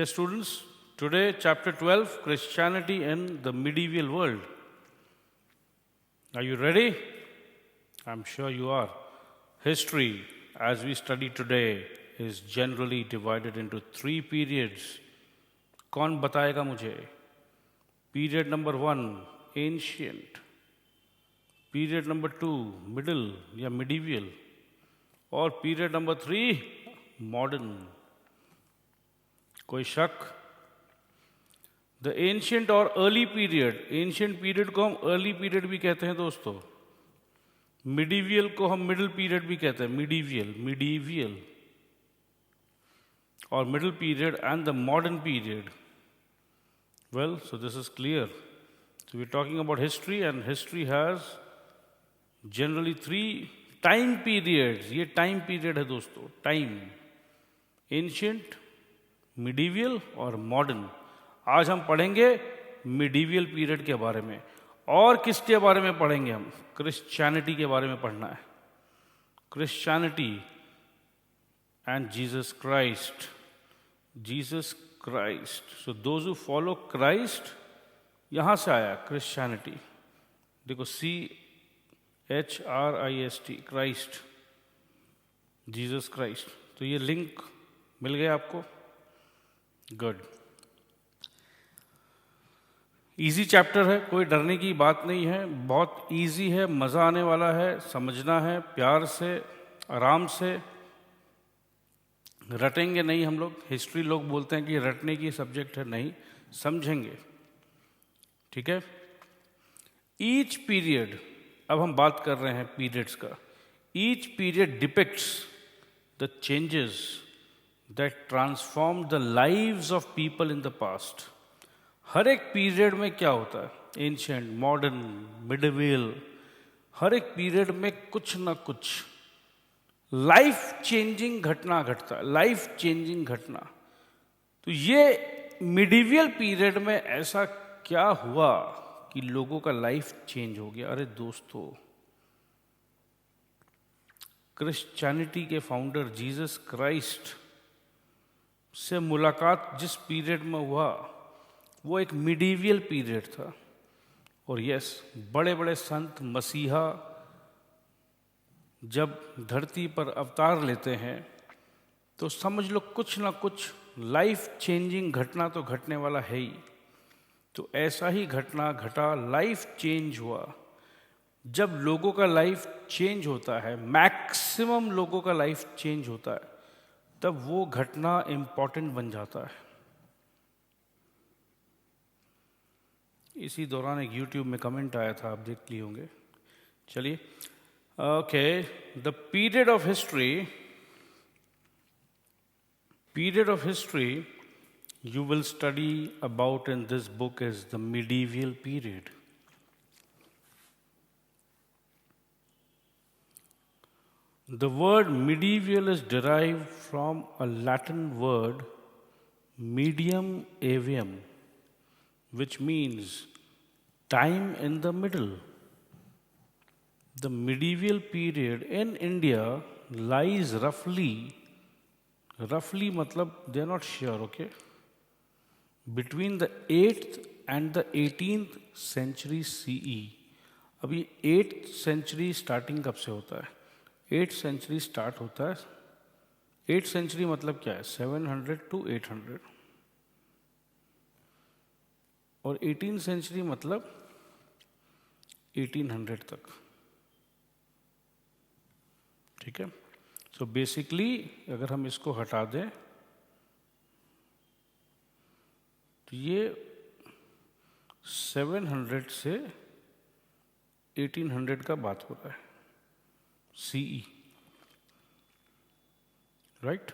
Dear students, today chapter 12, Christianity in the medieval world. Are you ready? I'm sure you are. History, as we study today, is generally divided into three periods. कौन बताएगा मुझे? Period number 1, ancient. Period number 2, middle या medieval. और period number 3, modern. कोई शक? The ancient और early period, ancient period को हम अर्ली पीरियड भी कहते हैं दोस्तों, मिडीवियल को हम मिडिल पीरियड भी कहते हैं, मिडीवियल और middle period and the modern period. Well, so this is clear. So we are talking about history and history has generally 3 time periods. ये टाइम पीरियड है दोस्तों, टाइम, एंशियंट, मिडीवियल और modern. आज हम पढ़ेंगे मिडीवियल पीरियड के बारे में. और किसके बारे में पढ़ेंगे हम? क्रिश्चियनिटी के बारे में पढ़ना है. Christianity and Jesus Christ. Jesus Christ. So those who follow Christ, यहां से आया क्रिश्चियनिटी. देखो, CHRIST, क्राइस्ट, जीसस क्राइस्ट. तो ये लिंक मिल गया आपको. गुड. इजी चैप्टर है, कोई डरने की बात नहीं है. बहुत इजी है, मज़ा आने वाला है, समझना है प्यार से, आराम से. रटेंगे नहीं हम लोग. हिस्ट्री लोग बोलते हैं कि रटने की सब्जेक्ट है. नहीं, समझेंगे. ठीक है. ईच पीरियड, अब हम बात कर रहे हैं पीरियड्स का. Each period depicts the changes that transformed the lives of people in the past. हर एक पीरियड में क्या होता है? एंशियंट, मॉडर्न, मिडीवियल, हर एक पीरियड में कुछ ना कुछ लाइफ चेंजिंग घटना घटता है. लाइफ चेंजिंग घटना. तो ये मिडीवियल पीरियड में ऐसा क्या हुआ कि लोगों का लाइफ चेंज हो गया? अरे दोस्तों, क्रिश्चियनिटी के फाउंडर जीसस क्राइस्ट से मुलाकात जिस पीरियड में हुआ वो एक मिडीवियल पीरियड था. और यस, बड़े बड़े संत, मसीहा जब धरती पर अवतार लेते हैं तो समझ लो कुछ ना कुछ लाइफ चेंजिंग घटना तो घटने वाला है ही. तो ऐसा ही घटना घटा, लाइफ चेंज हुआ. जब लोगों का लाइफ चेंज होता है, मैक्सिमम लोगों का लाइफ चेंज होता है, तब वो घटना इंपॉर्टेंट बन जाता है. इसी दौरान एक YouTube में कमेंट आया था, आप देख लिए होंगे. चलिए. Okay. The period of history you will study about in this book is the medieval period. The word medieval is derived from a Latin word medium avium, which means time in the middle. The medieval period in India lies roughly matlab they are not sure, okay, between the 8th and the 18th century CE. अभी 8th century starting कब से होता है? 8th century start होता है. 8th century मतलब क्या है? 700 to 800. और 18th सेंचुरी मतलब 1800 तक. ठीक है. सो बेसिकली अगर हम इसको हटा दें तो ये 700 से 1800 का बात हो रहा है, CE, right?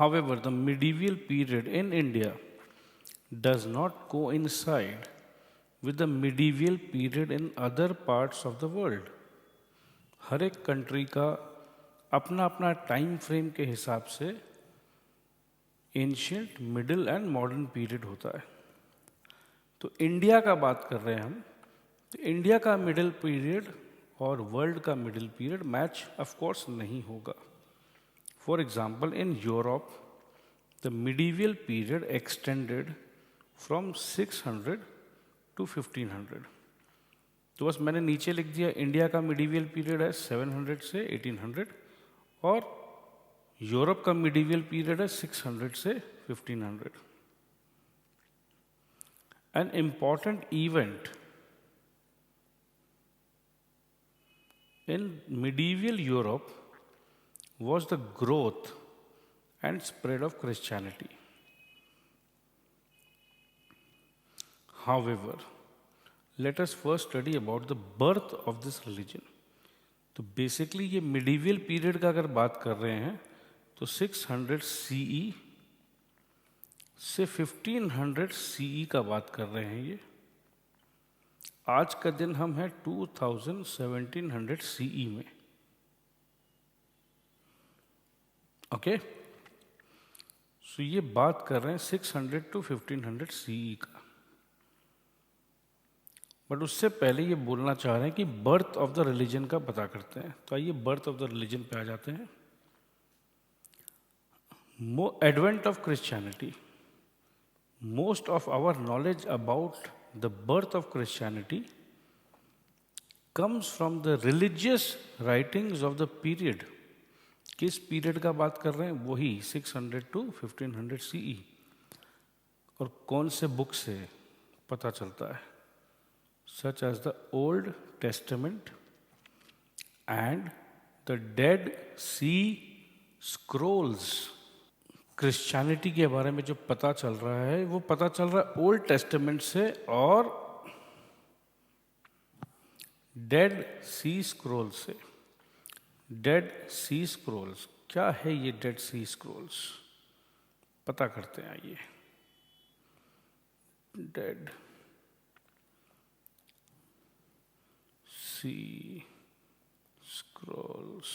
However, the medieval period in India does not coincide with the medieval period in other parts of the world. हर एक कंट्री का अपना अपना टाइम फ्रेम के हिसाब से ancient, middle and modern period होता है. तो इंडिया का बात कर रहे हैं हम, तो इंडिया का मिडिल पीरियड और वर्ल्ड का middle period match of course नहीं होगा. For example, in Europe the medieval period extended from 600 to 1500. तो बस मैंने नीचे लिख दिया इंडिया का मिडीवियल पीरियड है 700 से 1800 और यूरोप का मिडीवियल पीरियड है 600 से 1500. An important event in medieval Europe was the growth and spread of Christianity. However, let us first study about the birth of this religion. तो बेसिकली ये medieval period का अगर बात कर रहे हैं तो 600 CE से 1500 CE का बात कर रहे हैं. ये आज का दिन हम हैं 1700 CE में. ओके, सो ये बात कर रहे हैं 600 to 1500 CE का. बट उससे पहले ये बोलना चाह रहे हैं कि बर्थ ऑफ द रिलीजन का पता करते हैं. तो आइए बर्थ ऑफ द रिलीजन पे आ जाते हैं. Advent of Christianity. Most of our knowledge about the birth of Christianity comes from the religious writings of the period. किस पीरियड का बात कर रहे हैं? वही 600 to 1500 CE. और कौन से बुक से पता चलता है? Such as the Old Testament and the Dead Sea Scrolls. Christianity के बारे में जो पता चल रहा है वो पता चल रहा है ओल्ड टेस्टामेंट से और डेड सी स्क्रोल्स से. डेड सी स्क्रोल्स क्या है? ये डेड सी स्क्रोल्स पता करते हैं. आइए, Dead Sea Scrolls.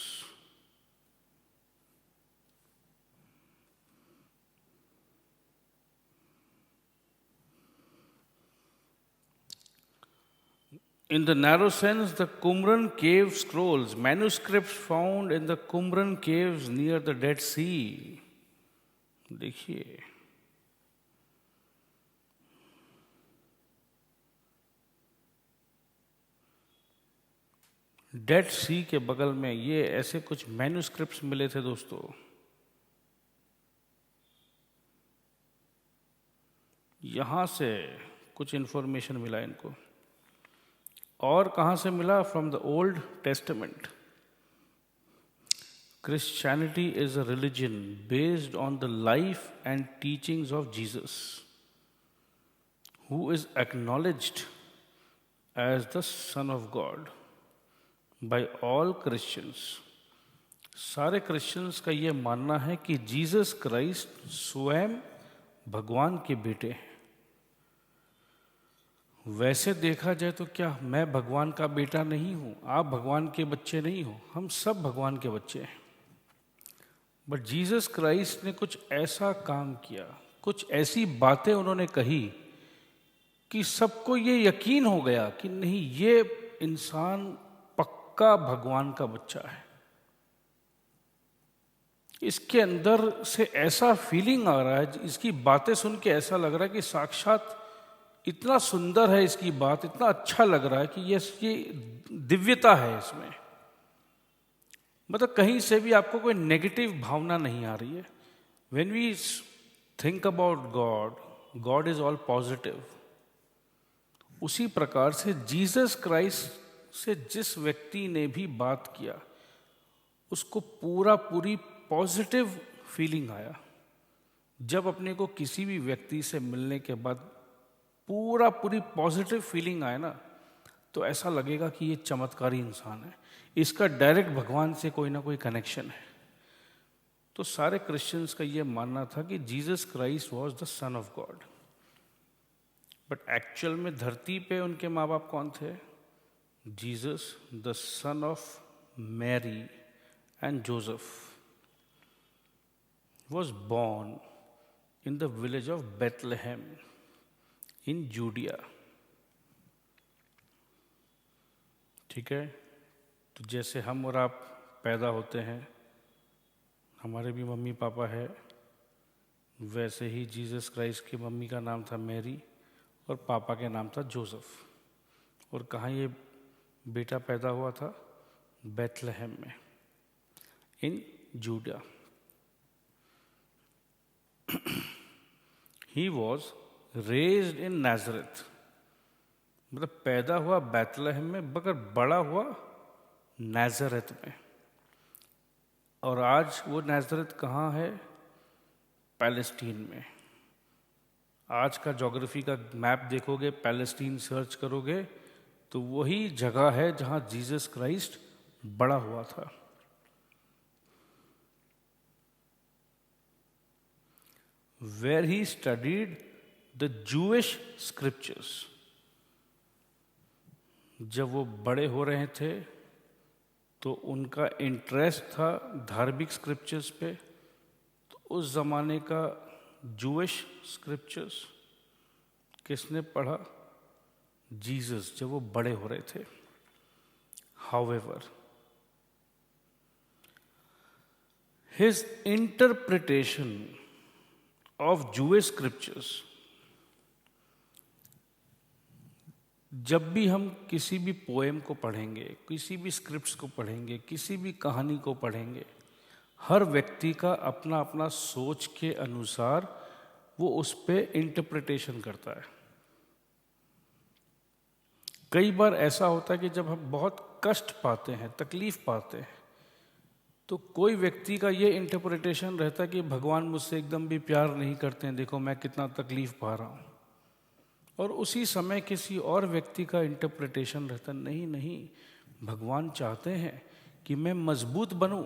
In the narrow sense, the Qumran cave scrolls, manuscripts found in the Qumran caves near the Dead Sea. देखिए, डेड सी के बगल में ये ऐसे कुछ मैन्युस्क्रिप्ट्स मिले थे दोस्तों. यहां से कुछ इंफॉर्मेशन मिला इनको. और कहाँ से मिला? From the old testament. Christianity is a religion based on the life and teachings of Jesus, who is acknowledged as the Son of God by all Christians. सारे क्रिश्चियंस का ये मानना है कि जीसस क्राइस्ट स्वयं भगवान के बेटे हैं. वैसे देखा जाए तो क्या मैं भगवान का बेटा नहीं हूँ? आप भगवान के बच्चे नहीं हो? हम सब भगवान के बच्चे हैं. बट जीसस क्राइस्ट ने कुछ ऐसा काम किया, कुछ ऐसी बातें उन्होंने कही कि सबको ये यकीन हो गया कि नहीं, ये इंसान पक्का भगवान का बच्चा है. इसके अंदर से ऐसा फीलिंग आ रहा है, इसकी बातें सुन के ऐसा लग रहा है कि साक्षात इतना सुंदर है इसकी बात, इतना अच्छा लग रहा है कि ये दिव्यता है इसमें. मतलब कहीं से भी आपको कोई नेगेटिव भावना नहीं आ रही है. When we think about God, God is all positive. उसी प्रकार से जीसस क्राइस्ट से जिस व्यक्ति ने भी बात किया उसको पूरी पॉजिटिव फीलिंग आया. जब अपने को किसी भी व्यक्ति से मिलने के बाद पूरी पॉजिटिव फीलिंग आए ना, तो ऐसा लगेगा कि ये चमत्कारी इंसान है, इसका डायरेक्ट भगवान से कोई ना कोई कनेक्शन है. तो सारे क्रिश्चियंस का ये मानना था कि Jesus Christ was the son of God. But actual में धरती पे उनके माँ बाप कौन थे? Jesus the son of Mary and Joseph was born in the village of Bethlehem in Judea. ठीक है। तो जैसे हम और आप पैदा होते हैं, हमारे भी मम्मी पापा है, वैसे ही जीसस क्राइस्ट की मम्मी का नाम था मैरी और पापा के नाम था जोसेफ। और कहाँ ये बेटा पैदा हुआ था? बेथलेहम में, in Judea. He was raised in Nazareth, मतलब पैदा हुआ बेथलेहम में मगर बड़ा हुआ नाजरेथ में। और आज वो नाजरेथ कहाँ है? पैलेस्टीन में। आज का ज्योग्राफी का मैप देखोगे, पैलेस्टीन सर्च करोगे तो वही जगह है जहाँ जीसस क्राइस्ट बड़ा हुआ था। Where he studied the Jewish scriptures। जब वो बड़े हो रहे थे तो उनका इंटरेस्ट था धार्मिक स्क्रिप्चर्स पे। तो उस ज़माने का जूइश स्क्रिप्चर्स किसने पढ़ा? जीसस, जब वो बड़े हो रहे थे। However, his interpretation of Jewish scriptures, जब भी हम किसी भी पोएम को पढ़ेंगे, किसी भी स्क्रिप्ट्स को पढ़ेंगे, किसी भी कहानी को पढ़ेंगे, हर व्यक्ति का अपना अपना सोच के अनुसार वो उस पे इंटरप्रिटेशन करता है। कई बार ऐसा होता है कि जब हम बहुत कष्ट पाते हैं, तकलीफ पाते हैं, तो कोई व्यक्ति का ये इंटरप्रिटेशन रहता है कि भगवान मुझसे एकदम भी प्यार नहीं करते हैं, देखो मैं कितना तकलीफ पा रहा हूँ। और उसी समय किसी और व्यक्ति का इंटरप्रिटेशन रहता है, नहीं नहीं, भगवान चाहते हैं कि मैं मजबूत बनूं।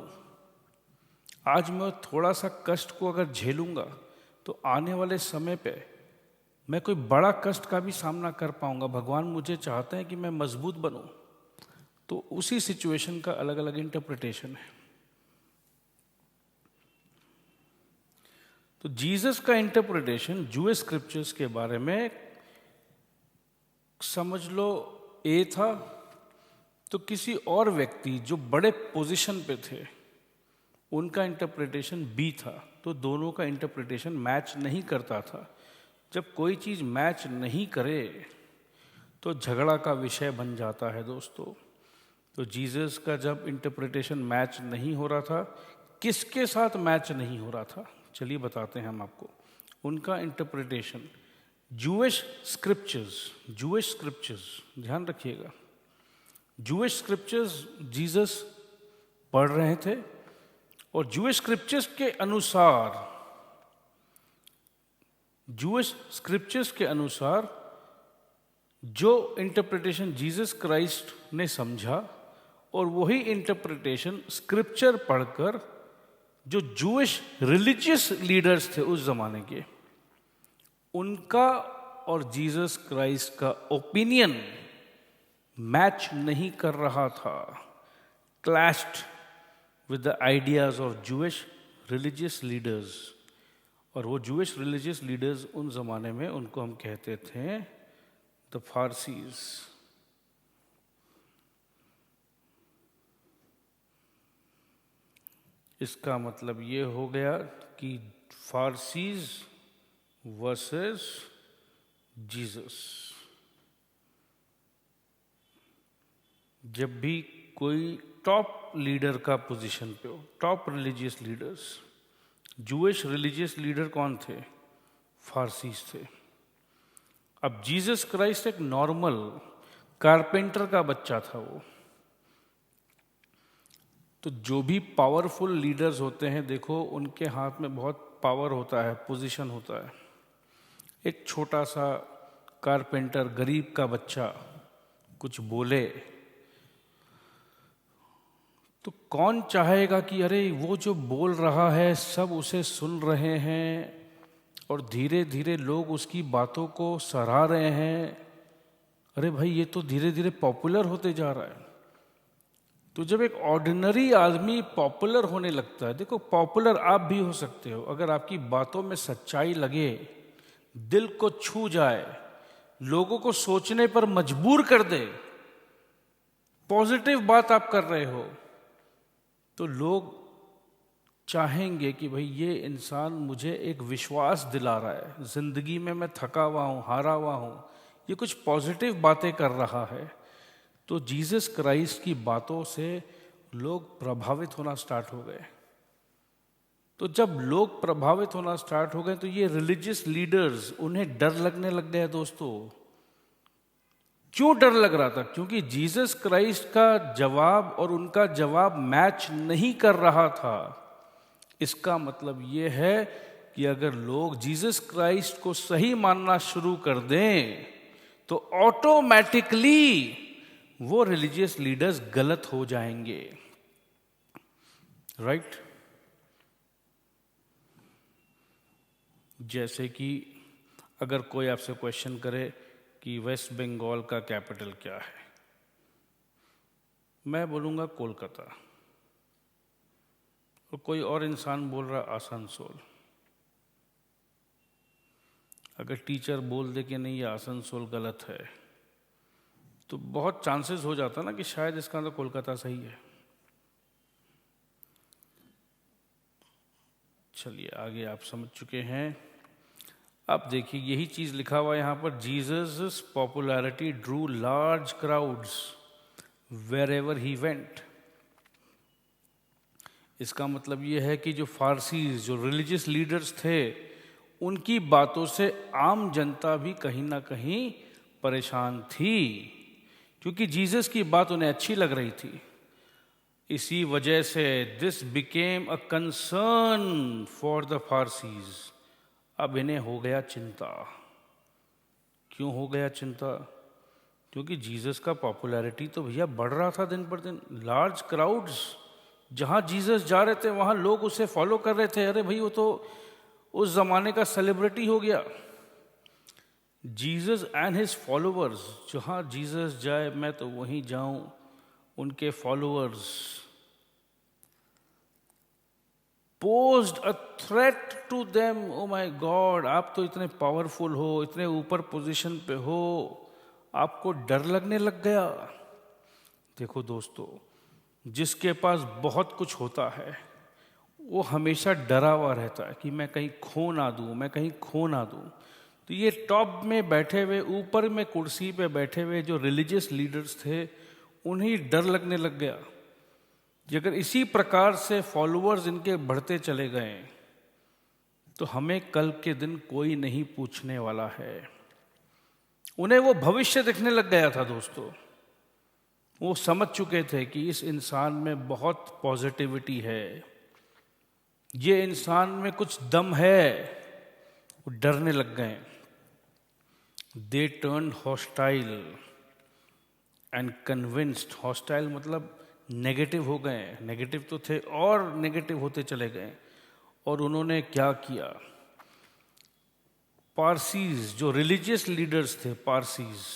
आज मैं थोड़ा सा कष्ट को अगर झेलूंगा तो आने वाले समय पे मैं कोई बड़ा कष्ट का भी सामना कर पाऊंगा। भगवान मुझे चाहते हैं कि मैं मजबूत बनूं। तो उसी सिचुएशन का अलग अलग इंटरप्रिटेशन है। तो जीसस का इंटरप्रिटेशन जूइश स्क्रिप्चर्स के बारे में समझ लो ए था, तो किसी और व्यक्ति जो बड़े पोजीशन पे थे उनका इंटरप्रिटेशन बी था। तो दोनों का इंटरप्रिटेशन मैच नहीं करता था। जब कोई चीज़ मैच नहीं करे तो झगड़ा का विषय बन जाता है दोस्तों। तो जीसस का जब इंटरप्रिटेशन मैच नहीं हो रहा था, किसके साथ मैच नहीं हो रहा था? चलिए बताते हैं हम आपको। उनका इंटरप्रिटेशन जूइश स्क्रिप्चर्स, ध्यान रखिएगा, जूइश स्क्रिप्चर्स जीसस पढ़ रहे थे और जूइश स्क्रिप्चर्स के अनुसार जो इंटरप्रिटेशन जीसस क्राइस्ट ने समझा और वही इंटरप्रिटेशन स्क्रिप्चर पढ़कर जो जूइश रिलीजियस लीडर्स थे उस जमाने के, उनका और जीसस क्राइस्ट का ओपिनियन मैच नहीं कर रहा था, clashed with the ideas of Jewish religious leaders. और वो जूइश रिलीजियस लीडर्स उन जमाने में उनको हम कहते थे द फारसीज। इसका मतलब ये हो गया कि फारसीज वर्सेस जीसस। जब भी कोई टॉप लीडर का पोजीशन पे हो, top religious leaders, Jewish religious leader कौन थे? फारसीज थे। अब जीसस क्राइस्ट एक नॉर्मल कारपेंटर का बच्चा था वो। तो जो भी पावरफुल लीडर्स होते हैं, देखो उनके हाथ में बहुत पावर होता है, पोजीशन होता है। एक छोटा सा कारपेंटर, गरीब का बच्चा कुछ बोले तो कौन चाहेगा कि अरे वो जो बोल रहा है सब उसे सुन रहे हैं और धीरे धीरे लोग उसकी बातों को सराह रहे हैं, अरे भाई ये तो धीरे धीरे पॉपुलर होते जा रहा है। तो जब एक ऑर्डिनरी आदमी पॉपुलर होने लगता है, देखो पॉपुलर आप भी हो सकते हो अगर आपकी बातों में सच्चाई लगे, दिल को छू जाए, लोगों को सोचने पर मजबूर कर दे, पॉजिटिव बात आप कर रहे हो तो लोग चाहेंगे कि भाई ये इंसान मुझे एक विश्वास दिला रहा है, जिंदगी में मैं थका हुआ हूँ, हारा हुआ हूँ, ये कुछ पॉजिटिव बातें कर रहा है। तो जीसस क्राइस्ट की बातों से लोग प्रभावित होना स्टार्ट हो गए। तो जब लोग प्रभावित होना स्टार्ट हो गए तो ये रिलीजियस लीडर्स, उन्हें डर लगने लग गया दोस्तों। क्यों डर लग रहा था? क्योंकि जीसस क्राइस्ट का जवाब और उनका जवाब मैच नहीं कर रहा था। इसका मतलब ये है कि अगर लोग जीसस क्राइस्ट को सही मानना शुरू कर दें तो ऑटोमेटिकली वो रिलीजियस लीडर्स गलत हो जाएंगे, राइट? जैसे कि अगर कोई आपसे क्वेश्चन करे कि वेस्ट बंगाल का कैपिटल क्या है, मैं बोलूँगा कोलकाता, और कोई और इंसान बोल रहा आसनसोल। अगर टीचर बोल दे कि नहीं ये आसनसोल गलत है तो बहुत चांसेस हो जाता ना कि शायद इसका आंसर कोलकाता सही है। चलिए आगे आप समझ चुके हैं। अब देखिए यही चीज लिखा हुआ है यहाँ पर, Jesus popularity drew large crowds wherever he went. इसका मतलब ये है कि जो फारसीज, जो रिलीजियस लीडर्स थे, उनकी बातों से आम जनता भी कहीं ना कहीं परेशान थी, क्योंकि जीसस की बात उन्हें अच्छी लग रही थी। इसी वजह से this became a concern for the Pharisees. अब इन्हें हो गया चिंता। क्यों हो गया चिंता? क्योंकि जीसस का पॉपुलैरिटी तो भैया बढ़ रहा था दिन पर दिन। लार्ज क्राउड्स, जहाँ जीसस जा रहे थे वहाँ लोग उसे फॉलो कर रहे थे। अरे भाई वो तो उस जमाने का सेलिब्रिटी हो गया। जीसस एंड हिज फॉलोअर्स, जहाँ जीसस जाए मैं तो वहीं जाऊं। उनके followers posed a threat to them. Oh my God, आप तो इतने पावरफुल हो, इतने ऊपर पोजीशन पे हो, आपको डर लगने लग गया। देखो दोस्तों, जिसके पास बहुत कुछ होता है वो हमेशा डरा हुआ रहता है कि मैं कहीं खो ना दूं, मैं कहीं खो ना दूं। तो ये टॉप में बैठे हुए, ऊपर में कुर्सी पे बैठे हुए जो रिलीजियस लीडर्स थे, उन्हें डर लगने लग गया कि अगर इसी प्रकार से फॉलोअर्स इनके बढ़ते चले गए तो हमें कल के दिन कोई नहीं पूछने वाला है। उन्हें वो भविष्य दिखने लग गया था दोस्तों। वो समझ चुके थे कि इस इंसान में बहुत पॉजिटिविटी है, ये इंसान में कुछ दम है। वो डरने लग गए। They turn hostile and convinced. Hostile मतलब नेगेटिव हो गए, नेगेटिव तो थे और नेगेटिव होते चले गए। और उन्होंने क्या किया? पारसीज, जो रिलीजियस लीडर्स थे पारसीज,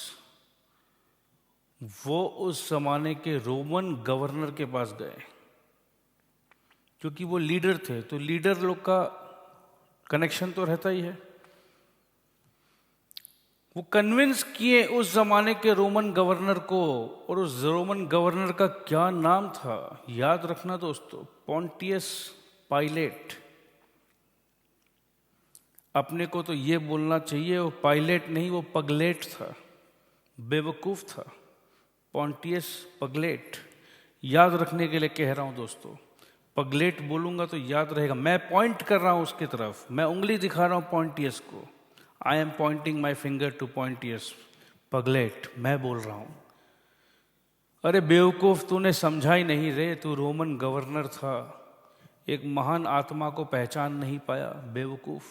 वो उस जमाने के रोमन गवर्नर के पास गए, क्योंकि वो लीडर थे तो लीडर लोग का कनेक्शन तो रहता ही है। वो कन्विंस किए उस जमाने के रोमन गवर्नर को, और उस रोमन गवर्नर का क्या नाम था याद रखना दोस्तों, पोंटियस पाइलेट। अपने को तो ये बोलना चाहिए वो पायलट नहीं, वो पगलेट था, बेवकूफ था। पोंटियस पगलेट, याद रखने के लिए कह रहा हूं दोस्तों। पगलेट बोलूंगा तो याद रहेगा। मैं पॉइंट कर रहा हूं उसकी तरफ, मैं उंगली दिखा रहा हूं पोंटियस को। I am pointing my finger to Pontius Pilate, मैं बोल रहा हूं। अरे बेवकूफ, तूने समझा ही नहीं रे, तू रोमन गवर्नर था, एक महान आत्मा को पहचान नहीं पाया, बेवकूफ।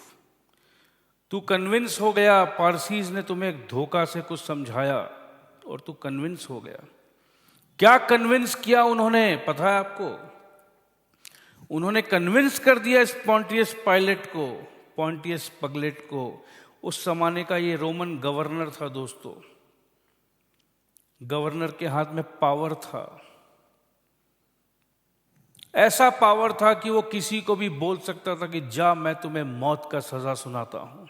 तू कन्विंस हो गया, पारसीज ने तुम्हें एक धोखा से कुछ समझाया और तू कन्विंस हो गया। क्या कन्विंस किया उन्होंने पता है आपको? उन्होंने कन्विंस कर दिया इस पोंटियस पायलट को, पोंटियस पगलेट को। उस जमाने का ये रोमन गवर्नर था दोस्तों। गवर्नर के हाथ में पावर था, ऐसा पावर था कि वो किसी को भी बोल सकता था कि जा मैं तुम्हें मौत का सजा सुनाता हूं।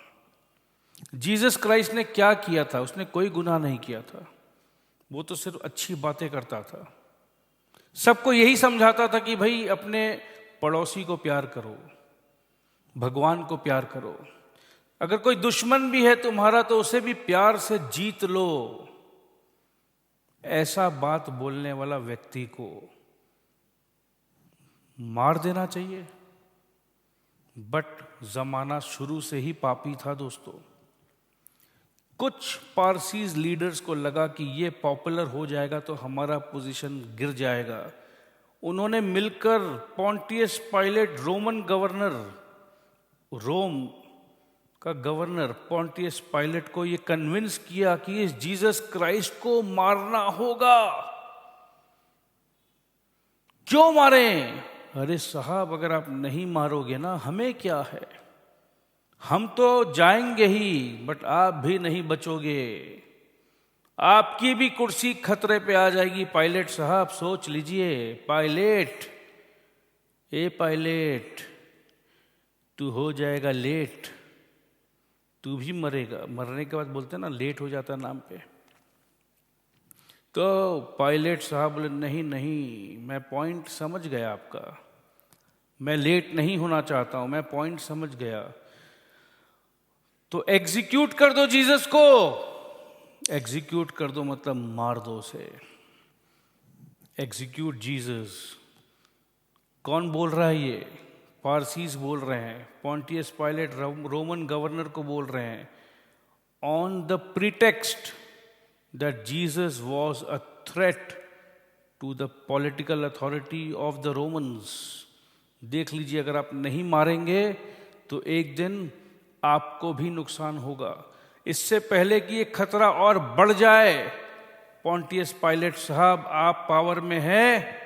जीसस क्राइस्ट ने क्या किया था? उसने कोई गुनाह नहीं किया था। वो तो सिर्फ अच्छी बातें करता था, सबको यही समझाता था कि भाई अपने पड़ोसी को प्यार करो, भगवान को प्यार करो, अगर कोई दुश्मन भी है तुम्हारा तो उसे भी प्यार से जीत लो। ऐसा बात बोलने वाला व्यक्ति को मार देना चाहिए, बट जमाना शुरू से ही पापी था दोस्तों। कुछ पारसीज लीडर्स को लगा कि ये पॉपुलर हो जाएगा तो हमारा पोजीशन गिर जाएगा। उन्होंने मिलकर पोंटियस पायलट, रोमन गवर्नर, रोम का गवर्नर पोंटियस पायलट को ये कन्विंस किया कि इस जीसस क्राइस्ट को मारना होगा। क्यों मारें? अरे साहब, अगर आप नहीं मारोगे ना, हमें क्या है, हम तो जाएंगे ही, बट आप भी नहीं बचोगे, आपकी भी कुर्सी खतरे पे आ जाएगी। पायलट साहब सोच लीजिए, पायलट, ए पायलट, तू हो जाएगा लेट, तू भी मरेगा। मरने के बाद बोलते हैं ना, लेट हो जाता नाम पे। तो पायलट साहब बोले नहीं नहीं, मैं पॉइंट समझ गया आपका, मैं लेट नहीं होना चाहता हूं, मैं पॉइंट समझ गया। तो एग्जीक्यूट कर दो जीसस को। एग्जीक्यूट कर दो मतलब मार दो उसे। Execute Jesus. कौन बोल रहा है ये? पारसीज बोल रहे हैं, पोंटियस पायलट रोमन गवर्नर को बोल रहे हैं, on the pretext that Jesus was a threat to the political authority of the Romans. देख लीजिए, अगर आप नहीं मारेंगे तो एक दिन आपको भी नुकसान होगा। इससे पहले कि ये खतरा और बढ़ जाए, पोंटियस पायलट साहब आप पावर में हैं,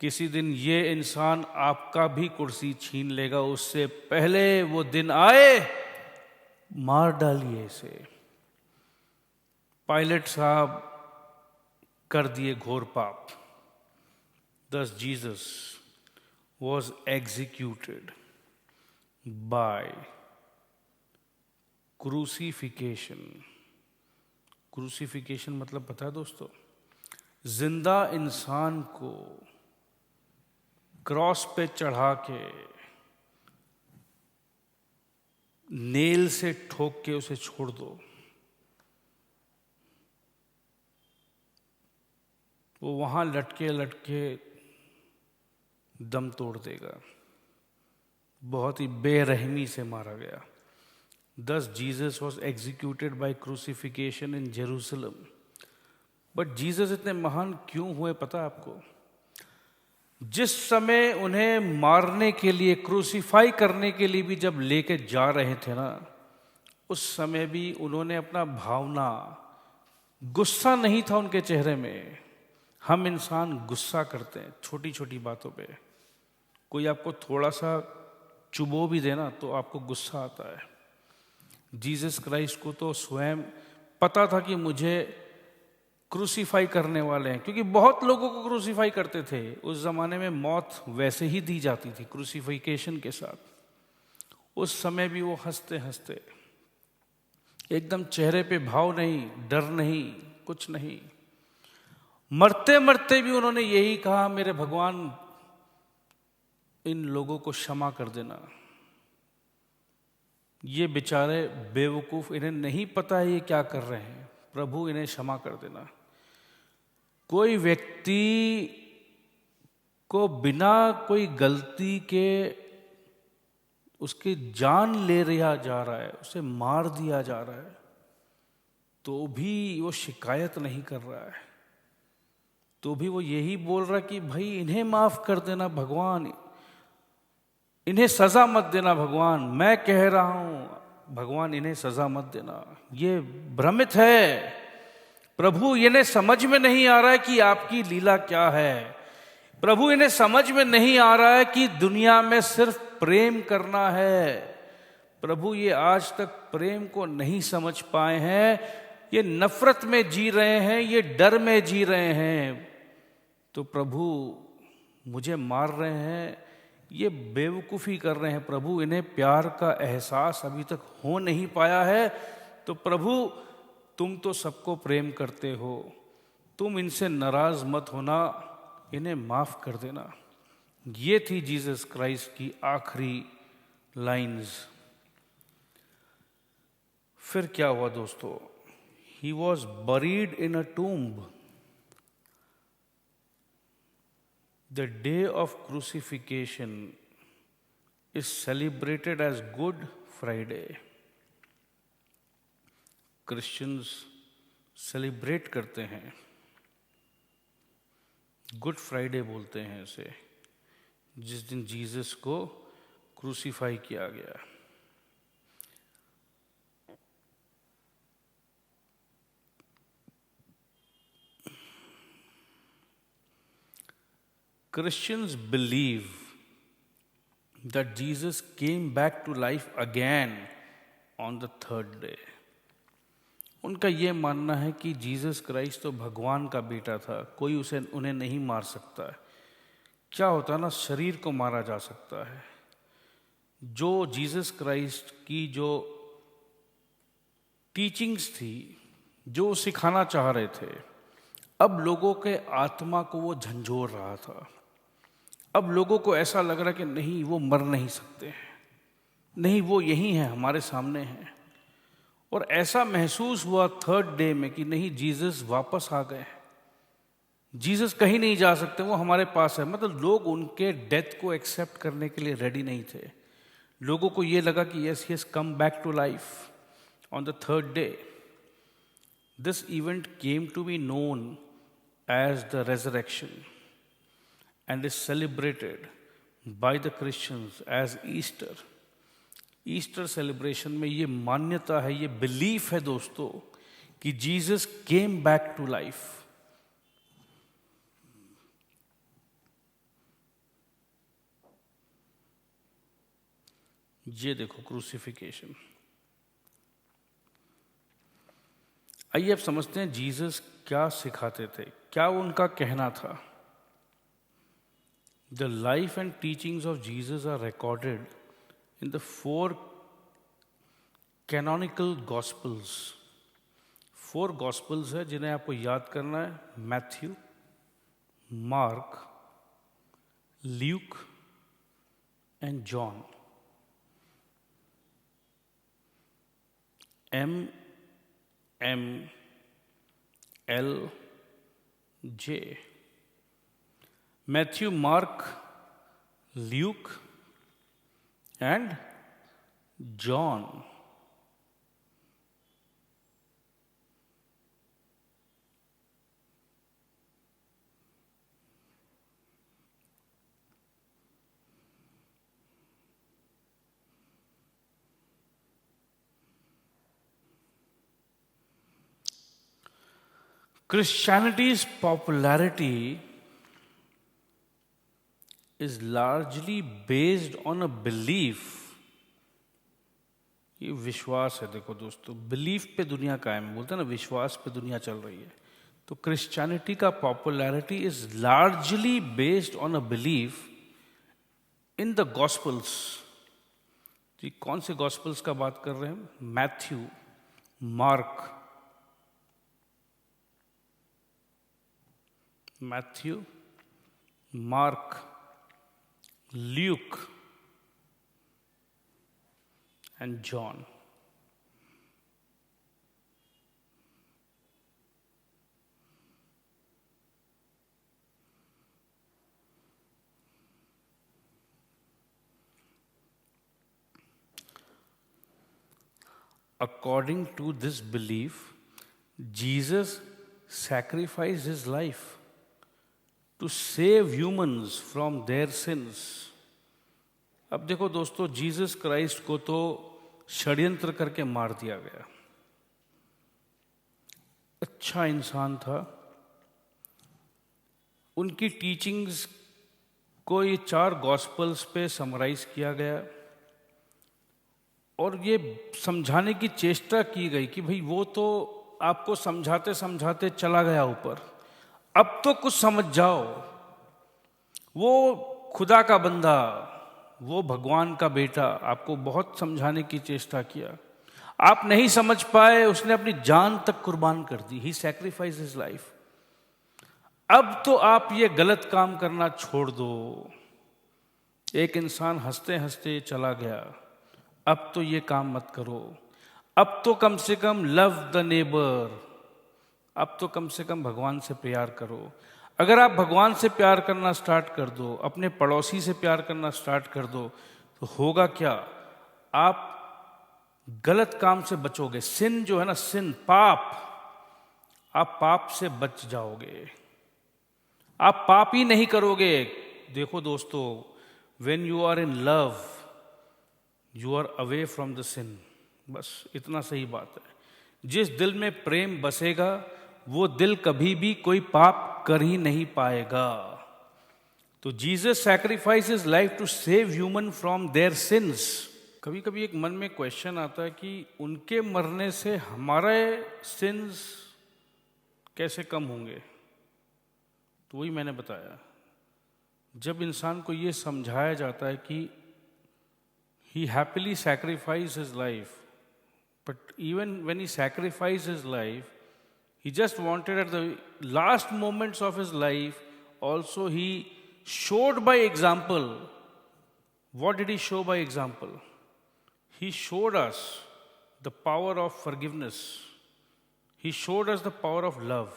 किसी दिन ये इंसान आपका भी कुर्सी छीन लेगा, उससे पहले वो दिन आए, मार डालिए इसे। पायलट साहब कर दिए घोर पाप। Thus Jesus was executed by crucifixion. Crucifixion मतलब पता है दोस्तों? जिंदा इंसान को क्रॉस पे चढ़ा के, नेल से ठोक के उसे छोड़ दो, वो वहां लटके लटके दम तोड़ देगा। बहुत ही बेरहमी से मारा गया। Thus Jesus was executed by crucifixion in Jerusalem. But Jesus इतने महान क्यों हुए पता है आपको? जिस समय उन्हें मारने के लिए, क्रूसीफाई करने के लिए भी जब लेके जा रहे थे ना, उस समय भी उन्होंने अपना भावना, गुस्सा नहीं था उनके चेहरे में। हम इंसान गुस्सा करते हैं छोटी छोटी बातों पे। कोई आपको थोड़ा सा चुबो भी देना तो आपको गुस्सा आता है। जीसस क्राइस्ट को तो स्वयं पता था कि मुझे क्रूसीफाई करने वाले हैं, क्योंकि बहुत लोगों को क्रूसीफाई करते थे। उस जमाने में मौत वैसे ही दी जाती थी क्रूसीफिकेशन के साथ। उस समय भी वो हंसते हंसते, एकदम चेहरे पे भाव नहीं, डर नहीं, कुछ नहीं। मरते मरते भी उन्होंने यही कहा, मेरे भगवान इन लोगों को क्षमा कर देना। ये बेचारे बेवकूफ, इन्हें नहीं पता है ये क्या कर रहे हैं, प्रभु इन्हें क्षमा कर देना। कोई व्यक्ति को बिना कोई गलती के उसकी जान ले लिया जा रहा है, उसे मार दिया जा रहा है, तो भी वो शिकायत नहीं कर रहा है, तो भी वो यही बोल रहा है कि भाई इन्हें माफ कर देना भगवान, इन्हें सजा मत देना भगवान। मैं कह रहा हूं भगवान इन्हें सजा मत देना। ये भ्रमित है। प्रभु इन्हें समझ में नहीं आ रहा है कि आपकी लीला क्या है। प्रभु इन्हें समझ में नहीं आ रहा है कि दुनिया में सिर्फ प्रेम करना है। प्रभु ये आज तक प्रेम को नहीं समझ पाए हैं। ये नफरत में जी रहे हैं, ये डर में जी रहे हैं। तो प्रभु मुझे मार रहे हैं, ये बेवकूफ़ी कर रहे हैं। प्रभु इन्हें प्यार का एहसास अभी तक हो नहीं पाया है। तो प्रभु तुम तो सबको प्रेम करते हो, तुम इनसे नाराज मत होना, इन्हें माफ कर देना। ये थी जीसस क्राइस्ट की आखिरी लाइंस। फिर क्या हुआ दोस्तों? He was buried in a tomb. The day of crucifixion is celebrated as Good Friday. Christians celebrate करते हैं, गुड फ्राइडे बोलते हैं इसे, जिस दिन जीसस को क्रूसीफाई किया गया। Christians believe that Jesus came back to life again on the third day. उनका ये मानना है कि जीसस क्राइस्ट तो भगवान का बेटा था, कोई उन्हें नहीं मार सकता है। क्या होता है ना, शरीर को मारा जा सकता है। जो जीसस क्राइस्ट की जो टीचिंग्स थी, जो सिखाना चाह रहे थे, अब लोगों के आत्मा को वो झंझोर रहा था। अब लोगों को ऐसा लग रहा कि नहीं, वो मर नहीं सकते हैं, नहीं वो यही है, हमारे सामने हैं। और ऐसा महसूस हुआ थर्ड डे में कि नहीं, जीसस वापस आ गए, जीसस कहीं नहीं जा सकते, वो हमारे पास है। मतलब लोग उनके डेथ को एक्सेप्ट करने के लिए रेडी नहीं थे। लोगों को ये लगा कि yes, he has come back to life on the third day. This event came to be known as the resurrection and is celebrated by the Christians as Easter. Easter celebration में ये मान्यता है, ये बिलीफ है दोस्तों कि Jesus came back to life. ये देखो क्रूसिफिकेशन। आइए अब समझते हैं जीसस क्या सिखाते थे, क्या उनका कहना था। The life and teachings of Jesus are recorded in the 4 canonical Gospels. 4 Gospels है जिन्हें आपको याद करना है: Matthew, mark, Luke and John. MMLJ। Matthew, Mark, Luke and John. Christianity's popularity is largely based on a belief. ये विश्वास है। देखो दोस्तों, बिलीफ पे दुनिया कायम, बोलते हैं ना, विश्वास पे दुनिया चल रही है। तो क्रिश्चियनिटी का popularity is largely based on a belief in the gospels. जी, कौन से गॉस्पल्स का बात कर रहे हैं? Matthew, Mark, Luke and John. According to this belief, Jesus sacrificed his life to save humans from their sins. अब देखो दोस्तों, जीसस क्राइस्ट को तो षड्यंत्र करके मार दिया गया। अच्छा इंसान था, उनकी टीचिंग्स को ये 4 गॉस्पल्स पे समराइज किया गया और ये समझाने की चेष्टा की गई कि भाई वो तो आपको समझाते समझाते चला गया ऊपर, अब तो कुछ समझ जाओ। वो खुदा का बंदा, वो भगवान का बेटा, आपको बहुत समझाने की चेष्टा किया, आप नहीं समझ पाए, उसने अपनी जान तक कुर्बान कर दी। ही सैक्रिफाइस हिज लाइफ। अब तो आप ये गलत काम करना छोड़ दो। एक इंसान हंसते हंसते चला गया, अब तो ये काम मत करो। अब तो कम से कम लव द नेबर, अब तो कम से कम भगवान से प्यार करो। अगर आप भगवान से प्यार करना स्टार्ट कर दो, अपने पड़ोसी से प्यार करना स्टार्ट कर दो, तो होगा क्या, आप गलत काम से बचोगे। सिन जो है ना, सिन, पाप, आप पाप से बच जाओगे, आप पाप ही नहीं करोगे। देखो दोस्तों, when you are in love you are away from the sin, बस इतना सही बात है। जिस दिल में प्रेम बसेगा वो दिल कभी भी कोई पाप कर ही नहीं पाएगा। तो Jesus sacrifice his life to save human from their sins. कभी कभी एक मन में क्वेश्चन आता है कि उनके मरने से हमारे सिंस कैसे कम होंगे। तो वही मैंने बताया, जब इंसान को ये समझाया जाता है कि he happily sacrificed his life, but even when he sacrificed his life, he just wanted at the last moments of his life, also he showed by example. What did he show by example? He showed us the power of forgiveness. He showed us the power of love.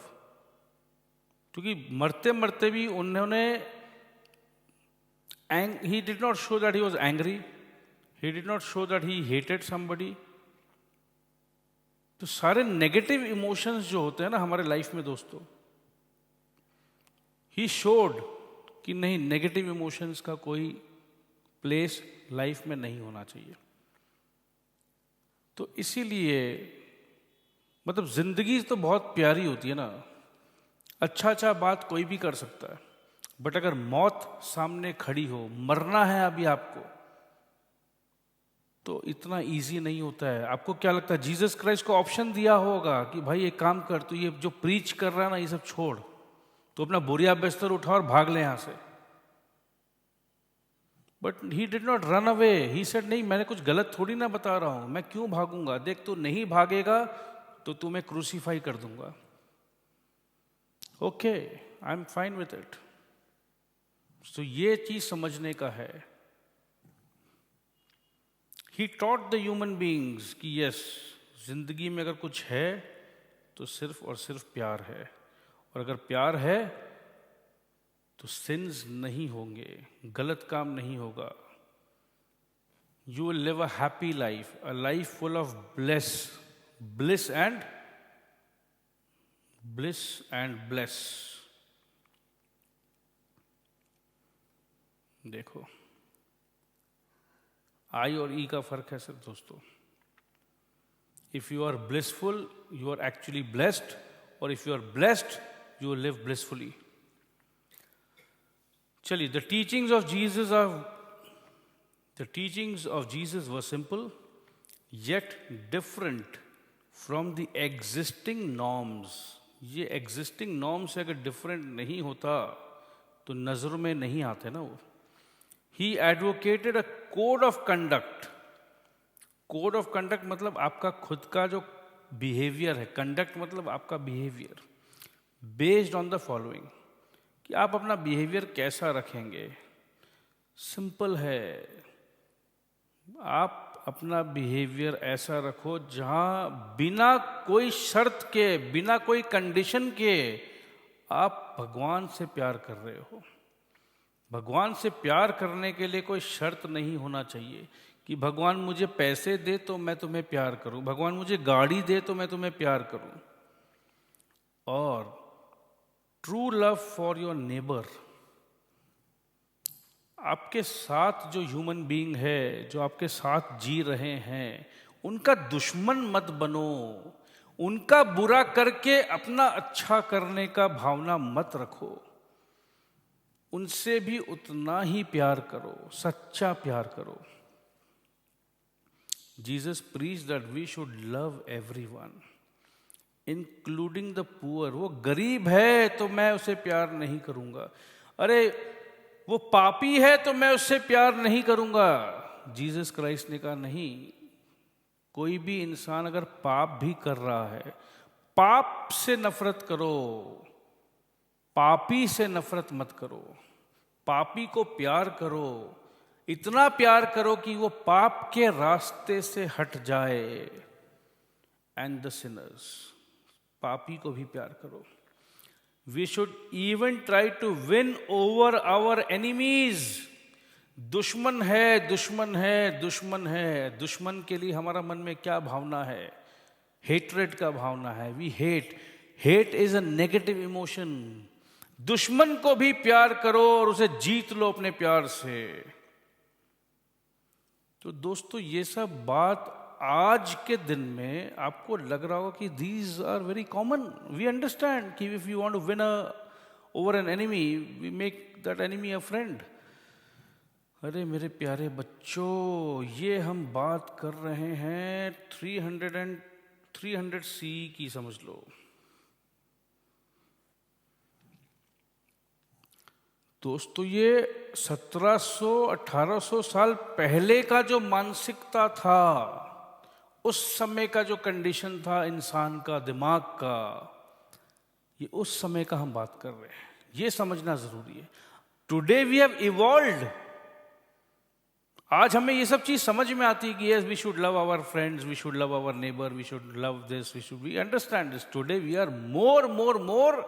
क्योंकि मरते मरते भी उन्होंने, he did not show that he was angry. He did not show that he hated somebody. तो सारे negative emotions जो होते हैं ना हमारे लाइफ में दोस्तों, ही शोड कि नहीं, नेगेटिव इमोशंस का कोई प्लेस लाइफ में नहीं होना चाहिए। तो इसीलिए मतलब जिंदगी तो बहुत प्यारी होती है ना, अच्छा बात कोई भी कर सकता है, बट अगर मौत सामने खड़ी हो, मरना है अभी आपको, तो इतना इजी नहीं होता है। आपको क्या लगता है, जीसस क्राइस्ट को ऑप्शन दिया होगा कि भाई एक काम कर, तू ये जो प्रीच कर रहा है ना ये सब छोड़, तो अपना बोरिया बिस्तर उठा और भाग ले यहां से। But he did not run away, he said नहीं, मैंने कुछ गलत थोड़ी ना बता रहा हूं, मैं क्यों भागूंगा, देख तू नहीं भागेगा तो तुम्हें क्रूसीफाई कर दूंगा। Okay, I am fine with it. तो ये चीज समझने का है। He taught the human beings कि यस, जिंदगी में अगर कुछ है तो सिर्फ और सिर्फ प्यार है, और अगर प्यार है तो सिंस नहीं होंगे, गलत काम नहीं होगा। You will live a happy life, a life full of bliss and bless। देखो, आई और ई का फर्क है सिर्फ दोस्तों। If you are blissful you are actually blessed, और if you are blessed you will live blissfully. चलिए, the teachings of Jesus were simple yet different from the existing norms. ये एग्जिस्टिंग नॉर्म से अगर डिफरेंट नहीं होता तो नजरों में नहीं आते ना वो। He advocated a code of conduct. Code of conduct मतलब आपका खुद का जो बिहेवियर है, कंडक्ट मतलब आपका behaviour, based on the following, कि आप अपना बिहेवियर कैसा रखेंगे। सिंपल है, आप अपना बिहेवियर ऐसा रखो जहां बिना कोई शर्त के, बिना कोई कंडीशन के आप भगवान से प्यार कर रहे हो। भगवान से प्यार करने के लिए कोई शर्त नहीं होना चाहिए कि भगवान मुझे पैसे दे तो मैं तुम्हें प्यार करूं, भगवान मुझे गाड़ी दे तो मैं तुम्हें प्यार करूं। और true love for your neighbour, आपके साथ जो ह्यूमन बीइंग है, जो आपके साथ जी रहे हैं, उनका दुश्मन मत बनो, उनका बुरा करके अपना अच्छा करने का भावना मत रखो। उनसे भी उतना ही प्यार करो, सच्चा प्यार करो। Jesus preach that we should love everyone including the poor. वो गरीब है तो मैं उसे प्यार नहीं करूंगा, अरे वो पापी है तो मैं उससे प्यार नहीं करूंगा। जीसस क्राइस्ट ने कहा नहीं, कोई भी इंसान अगर पाप भी कर रहा है, पाप से नफरत करो, पापी से नफरत मत करो, पापी को प्यार करो, इतना प्यार करो कि वो पाप के रास्ते से हट जाए। एंड द सिनर्स, पापी को भी प्यार करो। We should even try to win over our enemies. दुश्मन है, दुश्मन है, दुश्मन है, दुश्मन के लिए हमारा मन में क्या भावना है? हेट्रेड का भावना है। We hate is a negative emotion. दुश्मन को भी प्यार करो और उसे जीत लो अपने प्यार से। तो दोस्तों, ये सब बात आज के दिन में आपको लग रहा होगा कि these are very common. We understand कि if you want to win over an enemy, we make that enemy a friend. अरे मेरे प्यारे बच्चों, ये हम बात कर रहे हैं 300 सी की, समझ लो। दोस्तों, ये 1700-1800 साल पहले का जो मानसिकता था, उस समय का जो कंडीशन था इंसान का, दिमाग का, ये उस समय का हम बात कर रहे हैं। ये समझना जरूरी है। Today we have evolved. आज हमें ये सब चीज समझ में आती है कि yes, we should love our friends, we should love our neighbour, we should love this, we understand this. Today we are more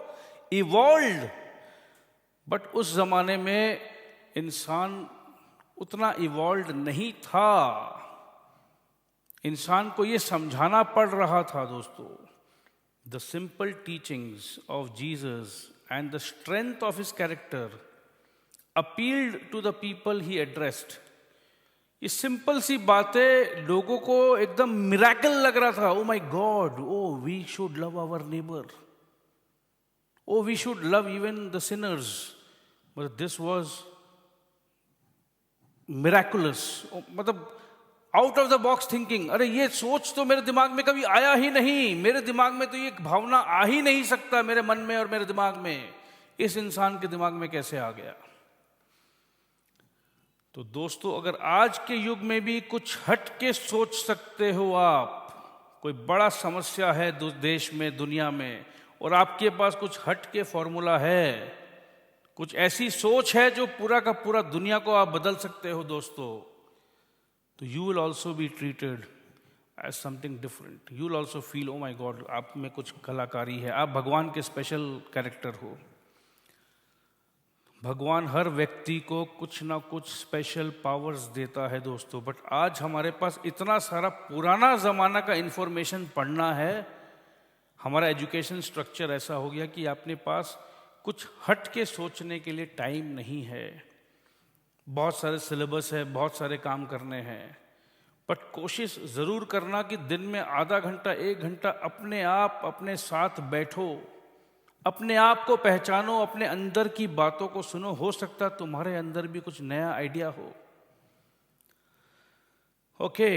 evolved. But उस जमाने में इंसान उतना इवॉल्व्ड नहीं था। इंसान को ये समझाना पड़ रहा था दोस्तों। The simple teachings of Jesus and the strength of his character appealed to the people he addressed. ये सिंपल सी बातें लोगों को एकदम मिरेकल लग रहा था। Oh my god, oh we should love our neighbour, oh we should love even the sinners. But this was miraculous, मतलब out of the box thinking. अरे ये सोच तो मेरे दिमाग में कभी आया ही नहीं, मेरे दिमाग में तो ये भावना आ ही नहीं सकता, मेरे मन में और मेरे दिमाग में। इस इंसान के दिमाग में कैसे आ गया? तो दोस्तों, अगर आज के युग में भी कुछ हट के सोच सकते हो आप, कोई बड़ा समस्या है देश में, दुनिया में, और आपके पास कुछ हट के फॉर्मूला है, कुछ ऐसी सोच है जो पूरा का पूरा दुनिया को आप बदल सकते हो दोस्तों, तो you will also be treated as something different. You will also feel, oh my God, आप में कुछ कलाकारी है, आप भगवान के स्पेशल कैरेक्टर हो। भगवान हर व्यक्ति को कुछ ना कुछ स्पेशल पावर्स देता है दोस्तों। बट आज हमारे पास इतना सारा पुराना ज़माना का इंफॉर्मेशन पढ़ना है। हमारा एजुकेशन स्ट्रक्चर ऐसा हो गया कि अपने पास कुछ हट के सोचने के लिए टाइम नहीं है। बहुत सारे सिलेबस है, बहुत सारे काम करने हैं, बट कोशिश ज़रूर करना कि दिन में आधा घंटा 1 घंटा अपने आप अपने साथ बैठो, अपने आप को पहचानो, अपने अंदर की बातों को सुनो। हो सकता तुम्हारे अंदर भी कुछ नया आइडिया हो। Okay,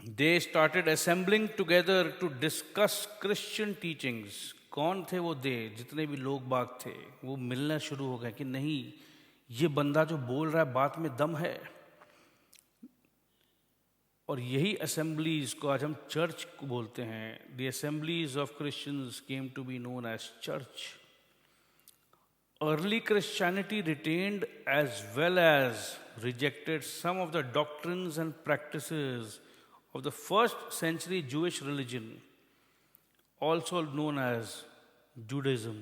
they started assembling together to discuss Christian teachings. कौन थे वो दे? जितने भी लोग बाग थे वो मिलना शुरू हो गए कि नहीं, ये बंदा जो बोल रहा है बात में दम है। और यही असेंबलीज को आज हम चर्च को बोलते हैं। The assemblies of Christians came to be known as church. Early Christianity retained as well as rejected some of the doctrines and practices of the first century Jewish religion, also known as Judaism.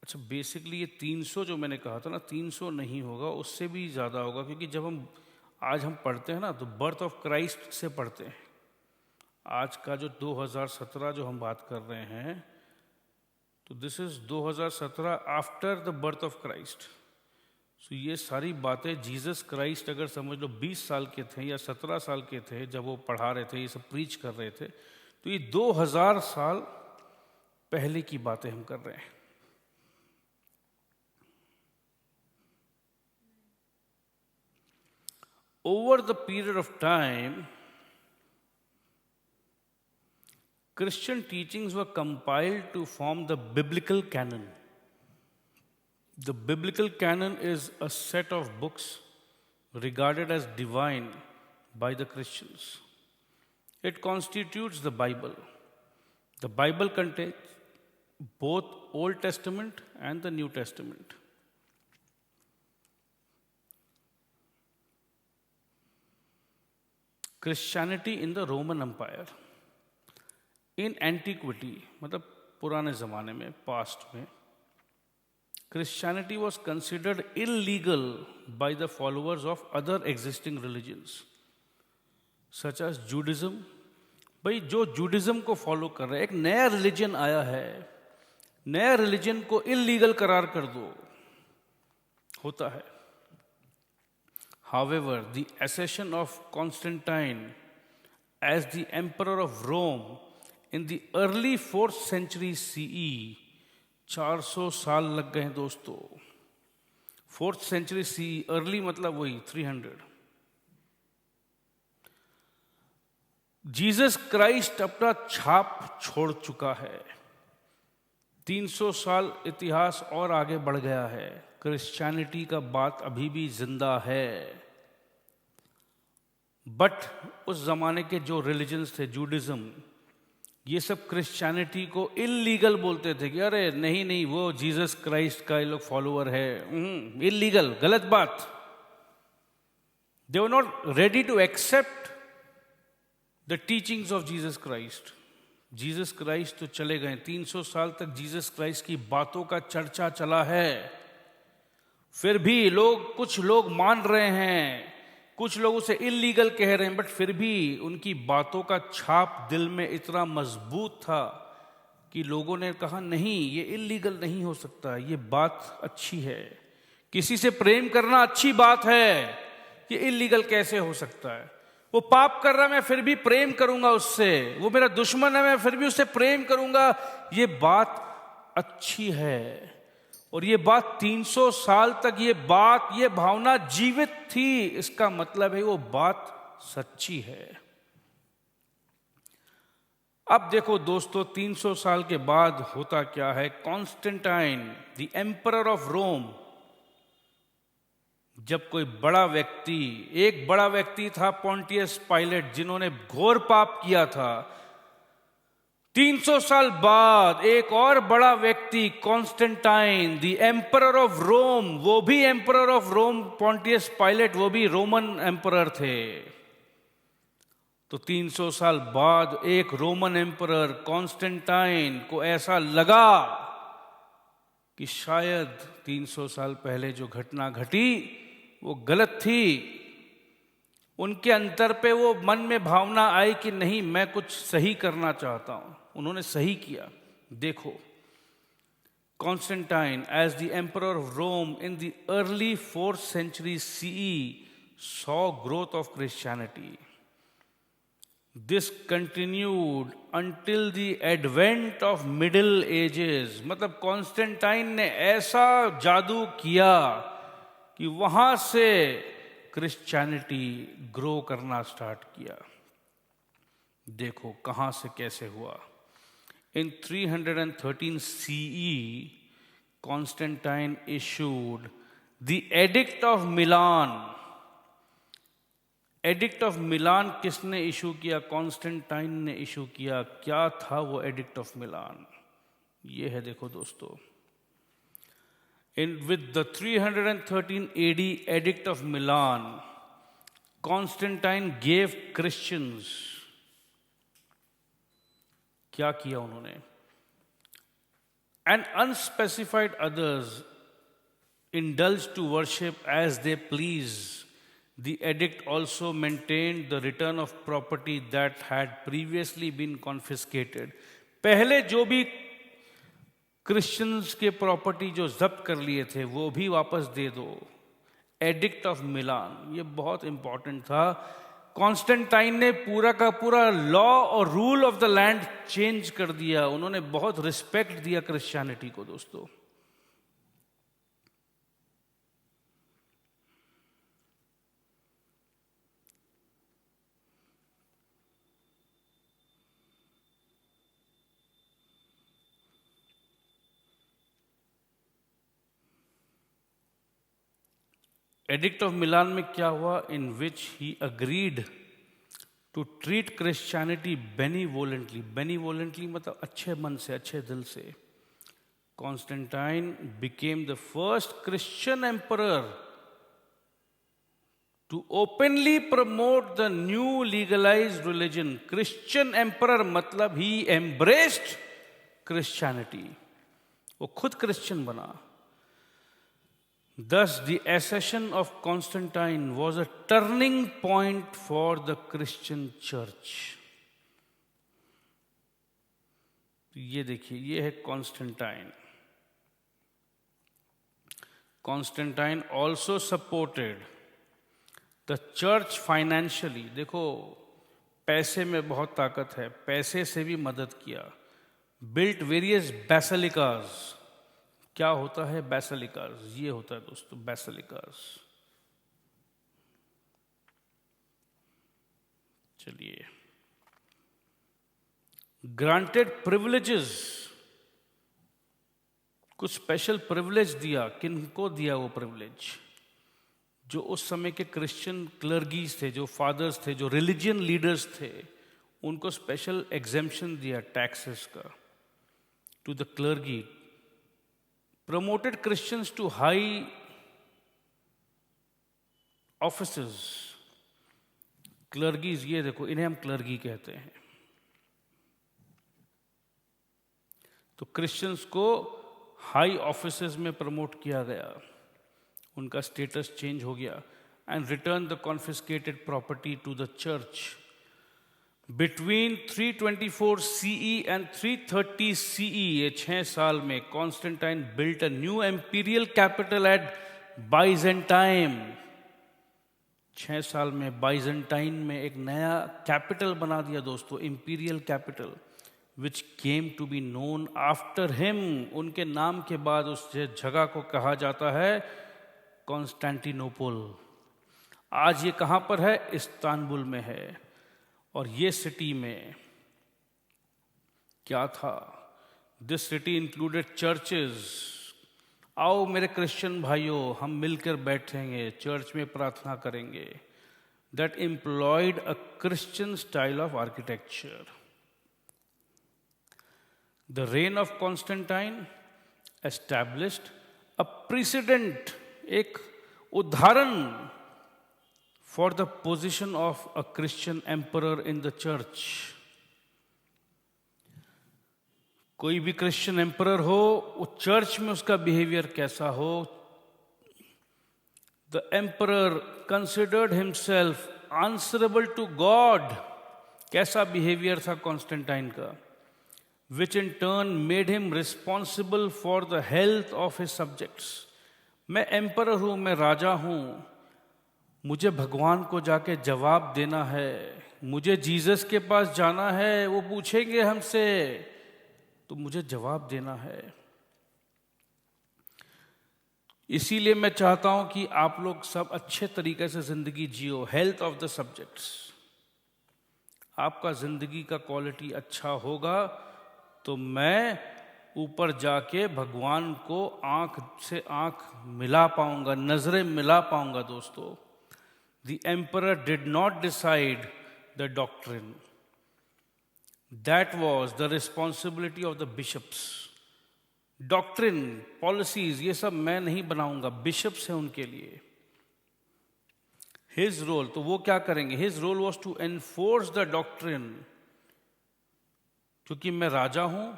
अच्छा, basically ये 300 जो मैंने कहा था ना, 300 नहीं होगा, उससे भी ज़्यादा होगा, क्योंकि जब हम आज हम पढ़ते हैं ना तो बर्थ ऑफ क्राइस्ट से पढ़ते हैं। आज का जो 2017 जो हम बात कर रहे हैं, तो this is 2017 after the birth of Christ. तो ये सारी बातें जीसस क्राइस्ट अगर समझ लो 20 साल के थे या 17 साल के थे जब वो पढ़ा रहे थे, ये सब प्रीच कर रहे थे, तो ये 2000 साल पहले की बातें हम कर रहे हैं। Over the period of time, Christian teachings were compiled to form the biblical canon. The biblical canon is a set of books regarded as divine by the Christians. It constitutes the Bible. The Bible contains both Old Testament and the New Testament. Christianity in the Roman Empire. In antiquity, मतलब पुराने ज़माने में, past में, Christianity was considered illegal by the followers of other existing religions, such as Judaism. भाई जो Judaism को follow कर रहे हैं, एक नया रिलीजन आया है, नया रिलीजन को इलीगल करार कर दो, होता है. However, the accession of Constantine as the emperor of Rome in the early 4th century CE, 400 साल लग गए हैं दोस्तों. 4th century CE, early मतलब वही 300. जीसस क्राइस्ट अपना छाप छोड़ चुका है. 300 साल इतिहास और आगे बढ़ गया है. क्रिश्चियनिटी का बात अभी भी जिंदा है. बट उस जमाने के जो रिलीजन्स थे, जुडिज्म, ये सब क्रिश्चियनिटी को इलीगल बोलते थे कि अरे नहीं नहीं, वो जीसस क्राइस्ट का ये लोग फॉलोअर है, इलीगल, गलत बात. They were not ready to accept the teachings of Jesus Christ. Jesus Christ तो चले गए. 300 साल तक जीसस क्राइस्ट की बातों का चर्चा चला है. फिर भी कुछ लोग मान रहे हैं, कुछ लोग उसे इलीगल कह रहे हैं, बट फिर भी उनकी बातों का छाप दिल में इतना मजबूत था कि लोगों ने कहा नहीं, ये इलीगल नहीं हो सकता, ये बात अच्छी है. किसी से प्रेम करना अच्छी बात है, ये इलीगल कैसे हो सकता है? वो पाप कर रहा है, मैं फिर भी प्रेम करूंगा उससे. वो मेरा दुश्मन है, मैं फिर भी उससे प्रेम करूंगा. ये बात अच्छी है. और ये बात 300 साल तक ये भावना जीवित थी. इसका मतलब है वो बात सच्ची है. अब देखो दोस्तों, 300 साल के बाद होता क्या है. Constantine the emperor of Rome, जब कोई बड़ा व्यक्ति, एक बड़ा व्यक्ति था पोंटियस पायलट, जिन्होंने घोर पाप किया था. 300 साल बाद एक और बड़ा व्यक्ति Constantine the emperor of Rome, वो भी emperor of Rome, Pontius Pilate वो भी रोमन एम्परर थे. तो 300 साल बाद एक रोमन एम्परर कॉन्स्टेंटाइन को ऐसा लगा कि शायद 300 साल पहले जो घटना घटी वो गलत थी. उनके अंतर पे वो मन में भावना आई कि नहीं, मैं कुछ सही करना चाहता हूं. उन्होंने सही किया. देखो, Constantine as the emperor of Rome in the early 4th century CE saw growth of Christianity. This continued until the advent of Middle Ages. मतलब कॉन्स्टेंटाइन ने ऐसा जादू किया कि वहां से क्रिश्चियनिटी ग्रो करना स्टार्ट किया. देखो कहां से कैसे हुआ. In 313 CE, Constantine issued the Edict of Milan. Addict of मिलान किसने इशू किया? कॉन्स्टेंटाइन ने इशू किया. क्या था वो एडिक्ट ऑफ मिलान? ये है, देखो दोस्तों. With the 313 AD Edict of Milan, Constantine gave Christians, क्या किया उन्होंने? And unspecified others indulged to worship as they please. The edict also maintained the return of property that had previously been confiscated. पहले जो भी Christians के property जो जब्त कर लिए थे वो भी वापस दे दो. एडिक्ट ऑफ मिलान, ये बहुत इंपॉर्टेंट था. कॉन्स्टेंटाइन ने पूरा का पूरा लॉ और rule of the land change कर दिया. उन्होंने बहुत रिस्पेक्ट दिया क्रिश्चियनिटी को दोस्तों. एडिक्ट ऑफ मिलान में क्या हुआ? In which he agreed to treat Christianity benevolently, benevolently मतलब अच्छे मन से, अच्छे दिल से। Constantine became the first Christian emperor to openly promote the new legalized religion. Christian emperor मतलब he embraced Christianity. वो खुद क्रिश्चियन बना। Thus, the accession of Constantine was a turning point for the Christian church. ये देखिए, ये है Constantine. Constantine also supported the church financially. देखो, पैसे में बहुत ताकत है, पैसे से भी मदद किया। Built various basilicas. क्या होता है basilicas? ये होता है दोस्तों basilicas। चलिए, granted privileges, कुछ स्पेशल प्रिविलेज दिया। किनको दिया वो प्रिविलेज? जो उस समय के क्रिश्चियन क्लर्गीज थे, जो फादर्स थे, जो रिलीजियन लीडर्स थे, उनको स्पेशल एग्जेम्पशन दिया टैक्सेस का to the clergy. Promoted Christians to high offices. Clergies, ये देखो, इन्हें हम क्लर्गी कहते हैं। तो क्रिश्चियंस को हाई ऑफिसेस में प्रमोट किया गया, उनका स्टेटस चेंज हो गया। And return the confiscated property to the church. Between 324 CE and 330 CE, ये 6 साल में Constantine built a new imperial capital at Byzantine. 6 साल में बाइजेंटाइन में एक नया कैपिटल बना दिया दोस्तों, imperial capital, which came to be known after him. उनके नाम के बाद उस जगह को कहा जाता है कॉन्स्टेंटिनोपल। आज ये कहाँ पर है? इस्तांबुल में है। और ये सिटी में क्या था? This city included churches. आओ मेरे क्रिश्चियन भाइयों, हम मिलकर बैठेंगे, चर्च में प्रार्थना करेंगे। That employed a Christian style of architecture. The reign of Constantine established a precedent, एक उदाहरण for the position of a Christian emperor in the church. कोई भी क्रिश्चियन एम्परर हो, वो चर्च में उसका बिहेवियर कैसा हो। The emperor considered himself answerable to God. कैसा बिहेवियर था कॉन्स्टेंटाइन का? which in turn made him responsible for the health of his subjects. मैं एम्परर हूँ, मैं राजा हूँ, मुझे भगवान को जाके जवाब देना है, मुझे जीसस के पास जाना है, वो पूछेंगे हमसे तो मुझे जवाब देना है। इसीलिए मैं चाहता हूँ कि आप लोग सब अच्छे तरीके से जिंदगी जियो। हेल्थ ऑफ द सब्जेक्ट्स, आपका जिंदगी का क्वालिटी अच्छा होगा तो मैं ऊपर जाके भगवान को आंख से आंख मिला पाऊंगा, नजरें मिला पाऊंगा दोस्तों। The emperor did not decide the doctrine, that was the responsibility of the bishops. Doctrine, policies, ये सब मैं नहीं बनाऊंगा, बिशप्स हैं उनके लिए। हिज रोल, तो वो क्या करेंगे? His role was to enforce the doctrine. क्योंकि मैं राजा हूं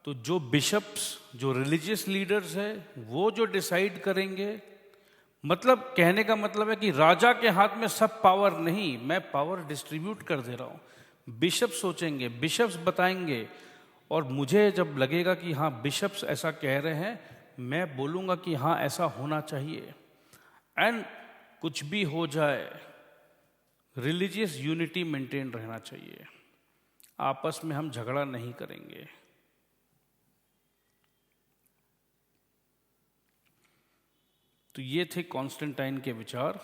तो जो बिशप्स, जो रिलीजियस लीडर्स हैं, वो जो डिसाइड करेंगे। मतलब कहने का मतलब है कि राजा के हाथ में सब पावर नहीं, मैं पावर डिस्ट्रीब्यूट कर दे रहा हूं। बिशप सोचेंगे, बिशप्स बताएंगे, और मुझे जब लगेगा कि हाँ बिशप्स ऐसा कह रहे हैं, मैं बोलूँगा कि हाँ ऐसा होना चाहिए। एंड कुछ भी हो जाए, रिलीजियस यूनिटी मेंटेन रहना चाहिए, आपस में हम झगड़ा नहीं करेंगे। तो ये थे कॉन्स्टेंटाइन के विचार।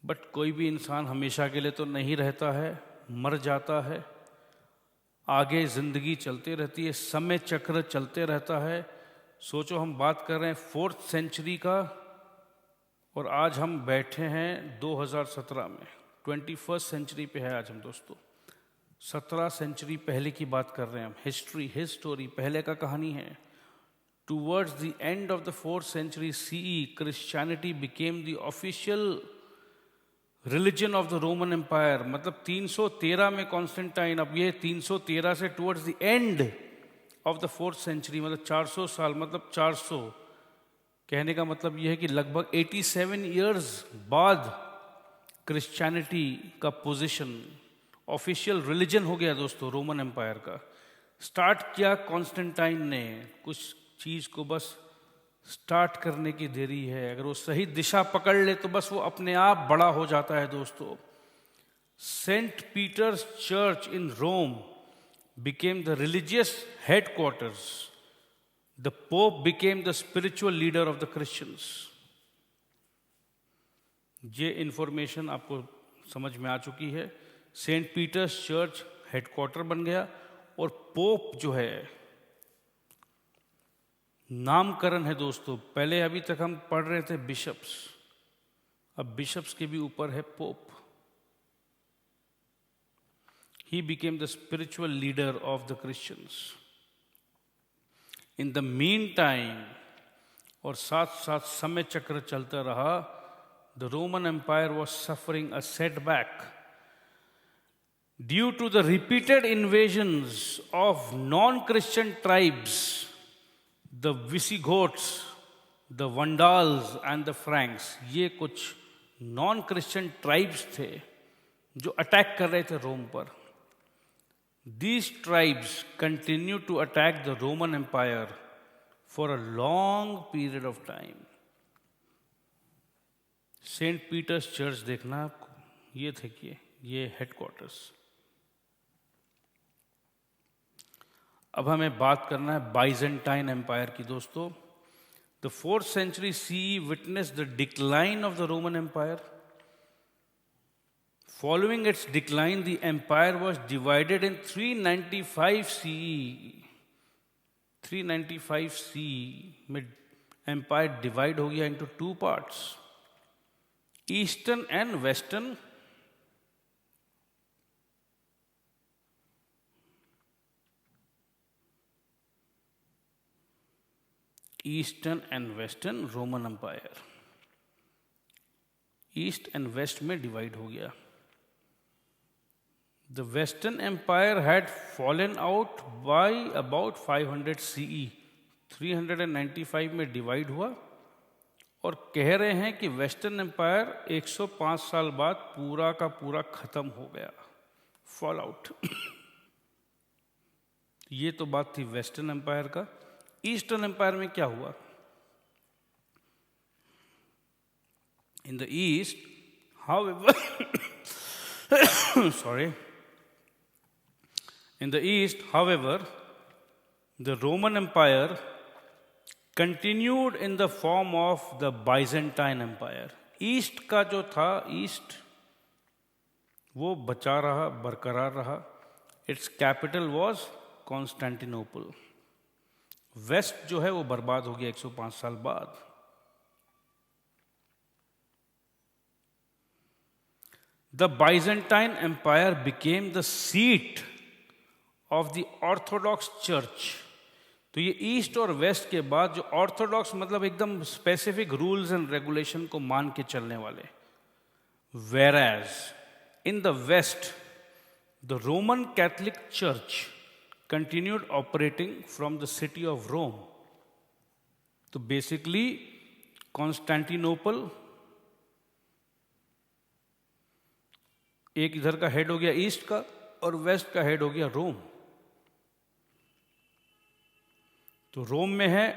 बट कोई भी इंसान हमेशा के लिए तो नहीं रहता है, मर जाता है, आगे जिंदगी चलती रहती है, समय चक्र चलते रहता है। सोचो हम बात कर रहे हैं 4th सेंचुरी का, और आज हम बैठे हैं 2017 में। 21st सेंचुरी पे है आज हम दोस्तों। 17 सेंचुरी पहले की बात कर रहे हैं हम। हिज स्टोरी, पहले का कहानी है। Towards the end of the 4th century CE, Christianity became the official religion of the Roman empire. मतलब 313 में कॉन्स्टेंटाइन, अब ये 313 से towards the end of the 4th century, मतलब 400 साल, मतलब 400 कहने का मतलब यह है कि लगभग 87 ईयर्स बाद क्रिश्चियनिटी का पोजीशन ऑफिशियल रिलीजन हो गया दोस्तों रोमन एम्पायर का। स्टार्ट किया कॉन्स्टेंटाइन ने, कुछ चीज़ को बस स्टार्ट करने की देरी है। अगर वो सही दिशा पकड़ ले तो बस वो अपने आप बड़ा हो जाता है दोस्तों। Saint Peter's church in Rome became the religious headquarters. The Pope became the spiritual leader of the Christians. ये इंफॉर्मेशन आपको समझ में आ चुकी है। सेंट पीटर्स चर्च हेडक्वार्टर बन गया और पोप जो है नामकरण है दोस्तों। पहले अभी तक हम पढ़ रहे थे बिशप्स, अब बिशप्स के भी ऊपर है pope. He became the spiritual leader of the Christians. In the meantime, और साथ साथ समय चक्र चलता रहा, the Roman Empire was suffering a setback due to the repeated invasions of non-Christian tribes, the Visigoths, the Vandals and the Franks। ये कुछ non-Christian tribes थे जो अटैक कर रहे थे रोम पर। These tribes continued to attack the Roman Empire for a long period of time. Saint Peter's church देखना आपको, ये देखिए, ये हेडक्वार्टर्स। अब हमें बात करना है बाइजेंटाइन एम्पायर की दोस्तों। The 4th century CE witnessed the decline of the Roman Empire. Following its decline, the empire was divided in 395 CE। 395 CE में empire divide हो गया into two parts, eastern and western। Eastern and western Roman empire, east and west में divide हो गया। The Western Empire had fallen out by about 500 CE। 395 में divide हुआ और कह रहे हैं कि वेस्टर्न एम्पायर 105 साल बाद पूरा का पूरा खत्म हो गया, फॉल आउट। ये तो बात थी वेस्टर्न एम्पायर का। ईस्टर्न एम्पायर में क्या हुआ? In the east, however, sorry, in the east, however, the Roman Empire continued in the form of the Byzantine Empire। East का जो था, ईस्ट वो बचा रहा, बरकरार रहा। Its capital was Constantinople. West जो है वो बर्बाद हो गया 105 साल बाद। The Byzantine Empire became the seat of the orthodox church. तो ये ईस्ट और वेस्ट के बाद जो ऑर्थोडॉक्स मतलब एकदम स्पेसिफिक रूल्स एंड रेगुलेशन को मान के चलने वाले, whereas in the west the Roman Catholic church continued operating from the city of Rome. तो बेसिकली कॉन्स्टेंटिनोपल एक इधर का हेड हो गया ईस्ट का और वेस्ट का हेड हो गया रोम। तो रोम में है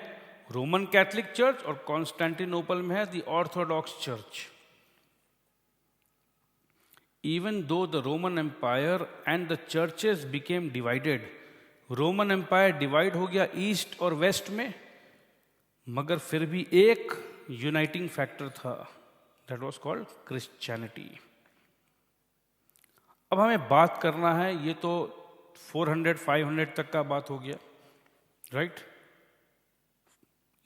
रोमन कैथलिक चर्च और कॉन्स्टेंटिनोपल में है the orthodox church. Even though the Roman empire and the churches became divided, Roman empire divide हो गया ईस्ट और वेस्ट में, मगर फिर भी एक यूनाइटिंग फैक्टर था, दैट वाज कॉल्ड क्रिश्चियनिटी। अब हमें बात करना है, ये तो 400-500 तक का बात हो गया, राइट,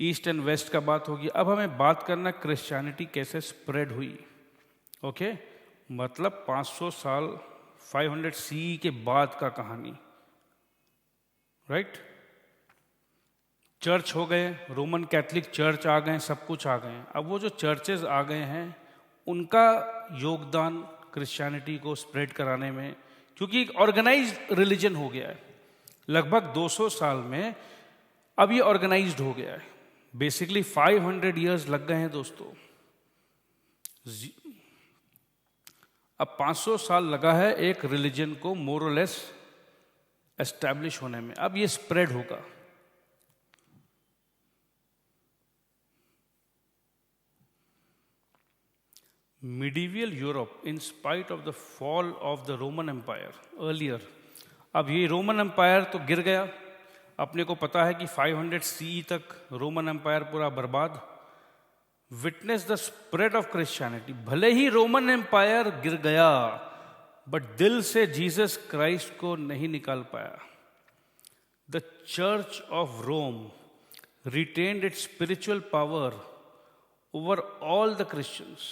ईस्ट एंड वेस्ट का बात होगी। अब हमें बात करना क्रिश्चियनिटी कैसे स्प्रेड हुई, ओके। मतलब 500 साल 500 CE के बाद का कहानी, राइट। चर्च हो गए, रोमन कैथोलिक चर्च आ गए, सब कुछ आ गए। अब वो जो चर्चेज आ गए हैं उनका योगदान क्रिश्चियनिटी को स्प्रेड कराने में, क्योंकि एक ऑर्गेनाइज्ड रिलीजन हो गया है लगभग 200 साल में, अब ये ऑर्गेनाइज्ड हो गया है। बेसिकली 500 इयर्स लग गए हैं दोस्तों। अब 500 साल लगा है एक रिलीजन को मोर और लेस एस्टैब्लिश होने में। अब ये स्प्रेड होगा। Medieval Europe, in spite of the fall of the Roman Empire earlier, अब ये रोमन एम्पायर तो गिर गया, अपने को पता है कि 500 CE तक रोमन एम्पायर पूरा बर्बाद। Witness the spread of Christianity, भले ही रोमन एम्पायर गिर गया बट दिल से जीसस क्राइस्ट को नहीं निकाल पाया। The church of Rome retained its spiritual power over all the Christians.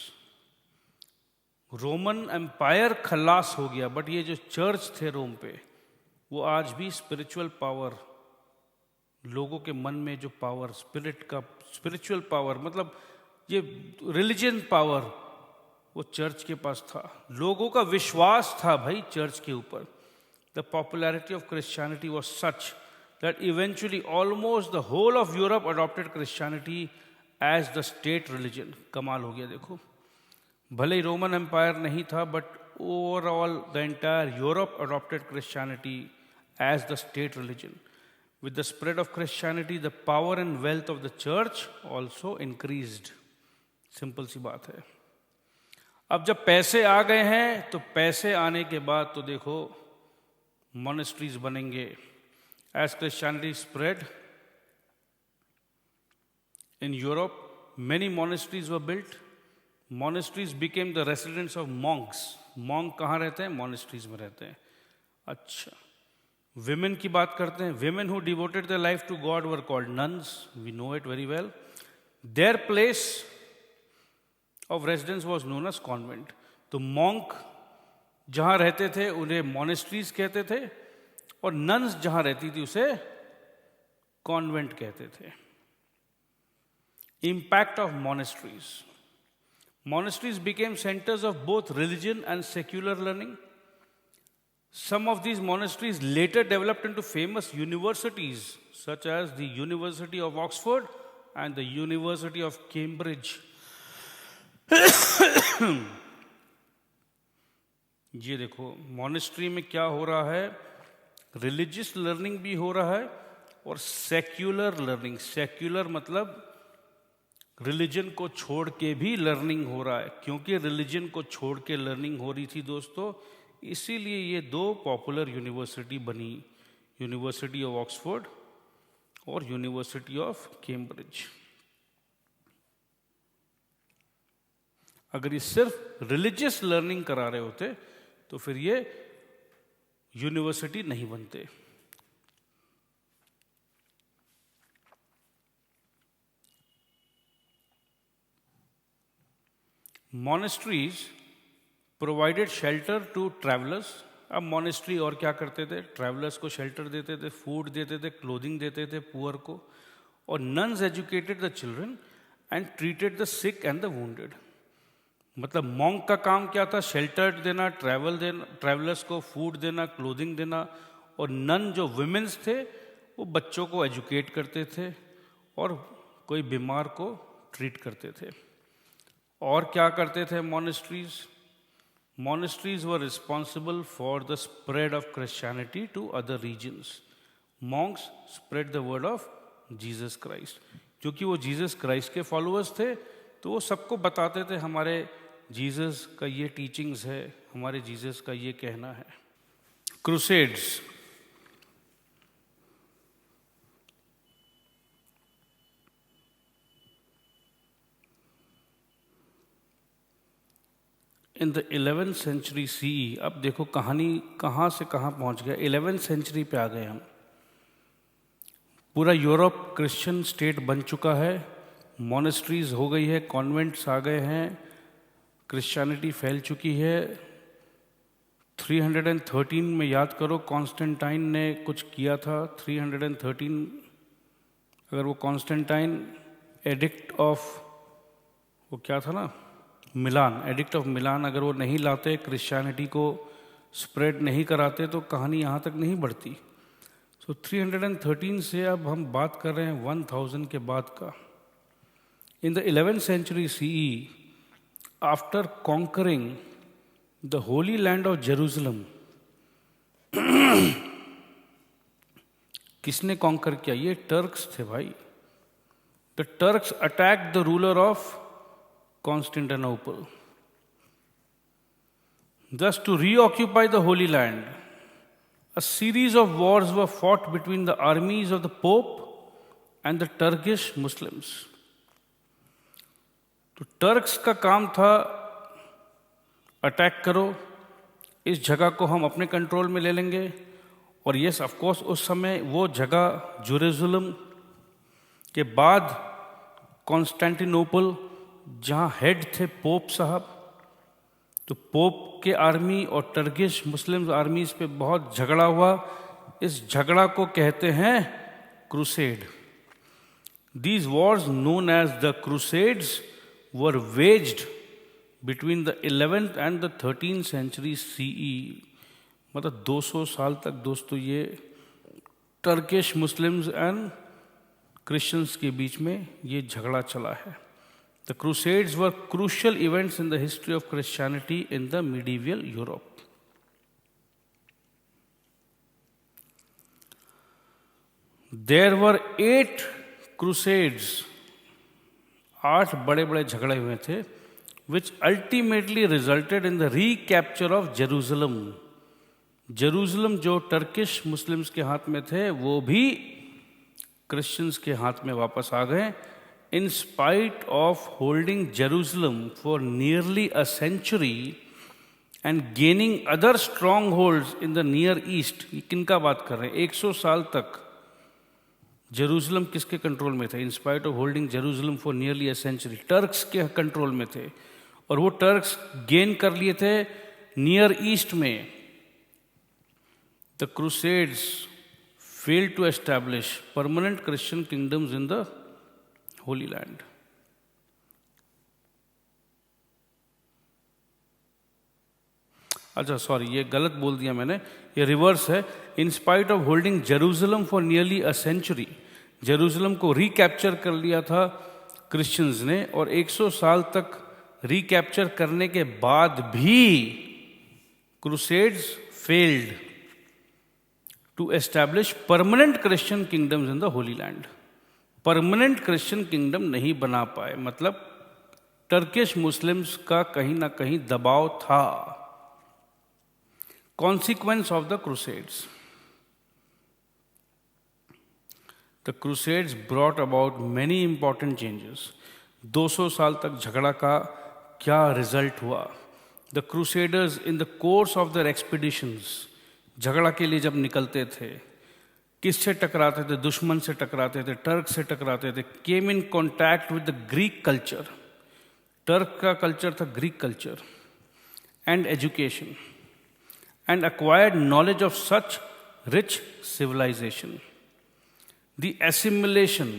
Roman empire खलास हो गया, बट ये जो चर्च थे रोम पे, वो आज भी स्पिरिचुअल पावर, लोगों के मन में जो पावर, स्पिरिट का स्पिरिचुअल पावर, मतलब ये रिलीजन पावर, वो चर्च के पास था। लोगों का विश्वास था भाई चर्च के ऊपर। The popularity of Christianity was such that eventually almost the whole of Europe adopted Christianity as the state religion. कमाल हो गया देखो, भले ही रोमन एम्पायर नहीं था but overall the entire Europe adopted Christianity as the state religion. With the spread of Christianity the power and wealth of the church also increased. Simple सी बात है। अब जब पैसे आ गए हैं तो पैसे आने के बाद तो देखो मॉनेस्ट्रीज बनेंगे। As Christianity spread in Europe many monasteries were built. Monasteries became the residence of monks. Monk कहाँ रहते हैं? Monasteries में रहते हैं। अच्छा, women की बात करते हैं। Women who devoted their life to God were called nuns. We know it very well. Their place of residence was known as convent. तो monk जहाँ रहते थे उन्हें monasteries कहते थे, और nuns जहाँ रहती थी उसे convent कहते थे। Impact of monasteries. Monasteries became centers of both religion and secular learning. Some of these monasteries later developed into famous universities, such as the University of Oxford and the University of Cambridge. ये देखो monastery में क्या हो रहा है, religious learning भी हो रहा है और secular learning। secular मतलब रिलीजन को छोड़ के भी लर्निंग हो रहा है, क्योंकि रिलीजन को छोड़ के लर्निंग हो रही थी दोस्तों, इसीलिए ये दो पॉपुलर यूनिवर्सिटी बनी, यूनिवर्सिटी ऑफ ऑक्सफोर्ड और यूनिवर्सिटी ऑफ कैम्ब्रिज। अगर ये सिर्फ रिलीजियस लर्निंग करा रहे होते तो फिर ये यूनिवर्सिटी नहीं बनते। Monasteries provided shelter to travelers. अब monastery और क्या करते थे? Travelers को shelter देते थे, food देते थे, clothing देते थे poor को, और nuns educated the children and treated the sick and the wounded. मतलब monk का काम क्या था? shelter देना, travelers को food देना, clothing देना, और nun जो women's थे वो बच्चों को educate करते थे और कोई बीमार को treat करते थे। और क्या करते थे monasteries? Monasteries were responsible for the spread of Christianity to other regions. Monks spread the word of Jesus Christ. क्योंकि वो जीसस क्राइस्ट के फॉलोअर्स थे तो वो सबको बताते थे हमारे जीसस का ये टीचिंग्स है, हमारे जीसस का ये कहना है। Crusades, in the 11th century CE। अब देखो कहानी कहाँ से कहाँ पहुँच गया। 11th century पे आ गए हम। पूरा यूरोप क्रिश्चियन स्टेट बन चुका है, मोनेस्ट्रीज हो गई है, कॉन्वेंट्स आ गए हैं, क्रिश्चियनिटी फैल चुकी है। 313 में याद करो कॉन्स्टेंटाइन ने कुछ किया था। 313, अगर वो कॉन्स्टेंटाइन एडिक्ट ऑफ, वो क्या था ना, मिलान, एडिक्ट ऑफ मिलान, अगर वो नहीं लाते, क्रिश्चियनिटी को स्प्रेड नहीं कराते, तो कहानी यहाँ तक नहीं बढ़ती। सो 313 से अब हम बात कर रहे हैं 1000 के बाद का। In the 11th century CE, after conquering the holy land of Jerusalem, किसने कॉन्कर किया? ये टर्क्स थे भाई। The Turks attacked the ruler of Constantinople, thus to reoccupy the Holy Land. A series of wars were fought between the armies of the Pope and the Turkish Muslims. तो Turks का काम था attack करो, इस जगह को हम अपने कंट्रोल में ले लेंगे। और यस, ऑफ कोर्स उस समय वो जगह जेरूसलम के बाद कॉन्स्टेंटिनोपल, जहाँ हेड थे पोप साहब, तो पोप के आर्मी और टर्किश मुस्लिम आर्मीज पे बहुत झगड़ा हुआ। इस झगड़ा को कहते हैं crusade. These wars known as the crusades were waged between the 11th and the 13th century CE। मतलब 200 साल तक दोस्तों ये टर्किश मुस्लिम्स एंड क्रिश्चियंस के बीच में ये झगड़ा चला है। The Crusades were crucial events in the history of Christianity in the medieval Europe. There were 8 Crusades, 8 बड़े बड़े झगड़े हुए थे, which ultimately resulted in the recapture of Jerusalem. Jerusalem जो टर्किश मुस्लिम्स के हाथ में थे, वो भी क्रिश्चियंस के हाथ में वापस आ गए। In spite of holding Jerusalem for nearly a century and gaining other strongholds in the Near East, ये किनका बात कर रहे हैं? 100 साल तक जेरूसलम किसके कंट्रोल में थे? In spite of holding Jerusalem for nearly a century, Turks के कंट्रोल में थे। और वो टर्क्स गेन कर लिए थे नियर ईस्ट में। The Crusades failed to establish permanent Christian kingdoms in the holy land. अच्छा सॉरी, ये गलत बोल दिया मैंने, ये रिवर्स है। In spite of holding Jerusalem for nearly a century, Jerusalem को रिकैप्चर कर लिया था क्रिश्चियंस ने, और 100 साल तक रिकैप्चर करने के बाद भी crusades failed to establish permanent Christian kingdoms in the holy land. Permanent Christian kingdom नहीं बना पाए, मतलब टर्किश मुस्लिम्स का कहीं ना कहीं दबाव था। Consequence of the crusades, the crusades brought about many important changes. 200 साल तक झगड़ा का क्या रिजल्ट हुआ? The crusaders in the course of their expeditions, झगड़ा के लिए जब निकलते थे, किससे टकराते थे? दुश्मन से टकराते थे, टर्क से टकराते थे। Came in contact with the Greek culture, Turk का कल्चर था Greek culture, and education, and acquired knowledge of such rich civilisation. The assimilation,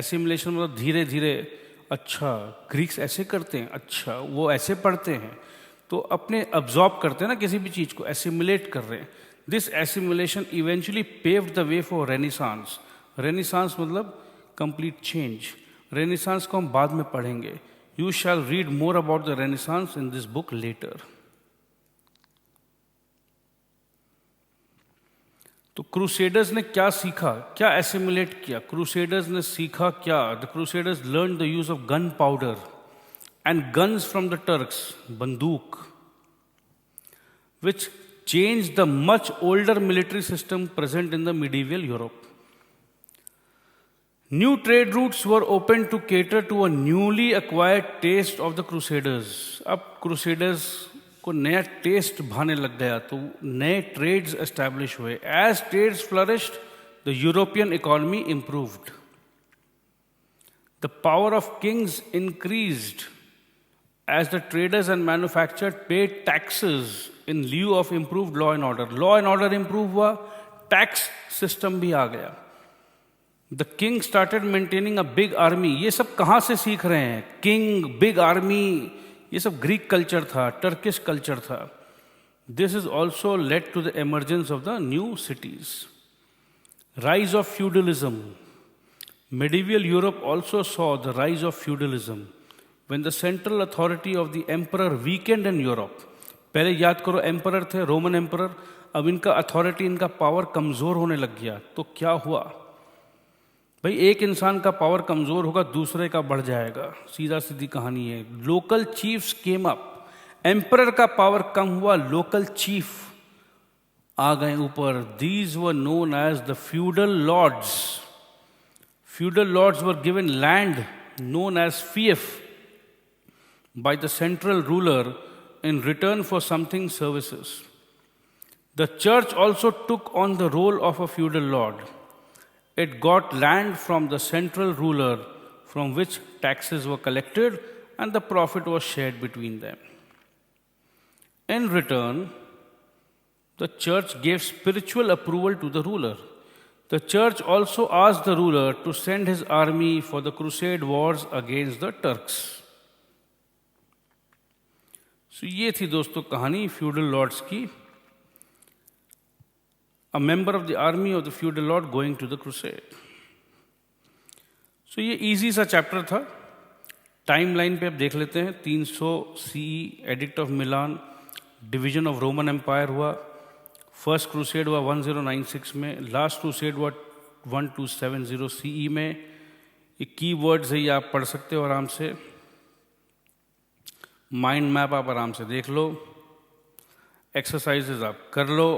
assimilation मतलब धीरे धीरे, अच्छा ग्रीक्स ऐसे करते हैं, अच्छा वो ऐसे पढ़ते हैं, तो अपने अब्जॉर्ब करते हैं ना किसी भी चीज़ को, एसिमिलेट कर रहे हैं। This assimilation eventually paved the way for Renaissance. Renaissance मतलब complete change. Renaissance को हम बाद में पढ़ेंगे। You shall read more about the Renaissance in this book later. तो क्रूसेडर्स ने क्या सीखा, क्या एसिमुलेट किया? क्रूसेडर्स ने सीखा क्या? The crusaders learn the use of gun powder and guns from the Turks, बंदूक, which changed the much older military system present in the medieval Europe. New trade routes were opened to cater to a newly acquired taste of the Crusaders. अब Crusaders को नया test भाने लग गया, तो नए trades establish हुए। As trades flourished, the European economy improved. The power of kings increased as the traders and manufacturers paid taxes in lieu of improved law and order. Law and order improve हुआ, tax system भी आ गया. The king started maintaining a big army. ये सब कहाँ से सीख रहे हैं? King, big army, ये सब Greek culture था, Turkish culture था. This has also led to the emergence of the new cities. Rise of feudalism. Medieval Europe also saw the rise of feudalism when the central authority of the emperor weakened in Europe. पहले याद करो emperor थे, Roman emperor, अब इनका authority, इनका power कमज़ोर होने लग गया. तो क्या हुआ भाई? एक इंसान का पावर कमज़ोर होगा, दूसरे का बढ़ जाएगा. सीधा सीधी कहानी है. Local chiefs came up. Emperor का पावर कम हुआ, लोकल चीफ आ गए ऊपर. These were known as the feudal lords. Feudal lords were given land known as fief by the central ruler in return for something services. The church also took on the role of a feudal lord. It got land from the central ruler from which taxes were collected and the profit was shared between them. In return, the church gave spiritual approval to the ruler. The church also asked the ruler to send his army for the crusade wars against the Turks. So ये थी दोस्तों कहानी feudal lords की. A member of the army of the feudal lord going to the crusade. So ये easy सा chapter था. Timeline पे अब देख लेते हैं. 300 CE edict of Milan, division of Roman empire हुआ. फर्स्ट क्रूसेड हुआ 1096 में, लास्ट क्रूसेड हुआ 1270 CE में. ये की वर्ड्स है, ये आप पढ़ सकते हो आराम से. माइंड मैप आप आराम से देख लो, एक्सरसाइजेज आप कर लो.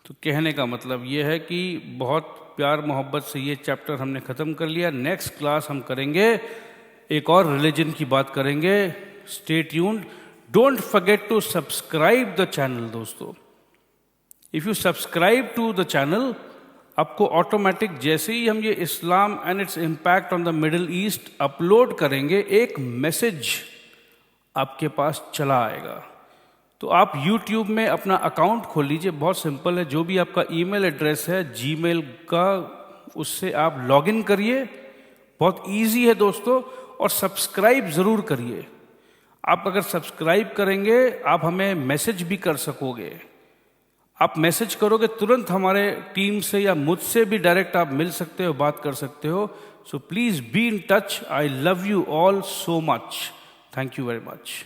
तो कहने का मतलब ये है कि बहुत प्यार मोहब्बत से ये चैप्टर हमने ख़त्म कर लिया. नेक्स्ट क्लास हम करेंगे, एक और रिलीजन की बात करेंगे. Stay tuned. Don't forget to subscribe the channel दोस्तों. If you subscribe to the channel, आपको ऑटोमेटिक जैसे ही हम ये Islam and its impact on the Middle East upload करेंगे, एक मैसेज आपके पास चला आएगा. तो आप YouTube में अपना अकाउंट खोल लीजिए. बहुत सिंपल है. जो भी आपका ईमेल एड्रेस है जीमेल का, उससे आप लॉगिन करिए. बहुत इजी है दोस्तों. और सब्सक्राइब ज़रूर करिए. आप अगर सब्सक्राइब करेंगे, आप हमें मैसेज भी कर सकोगे. आप मैसेज करोगे, तुरंत हमारे टीम से या मुझसे भी डायरेक्ट आप मिल सकते हो, बात कर सकते हो. So please be in touch. I love you all so much. Thank you very much.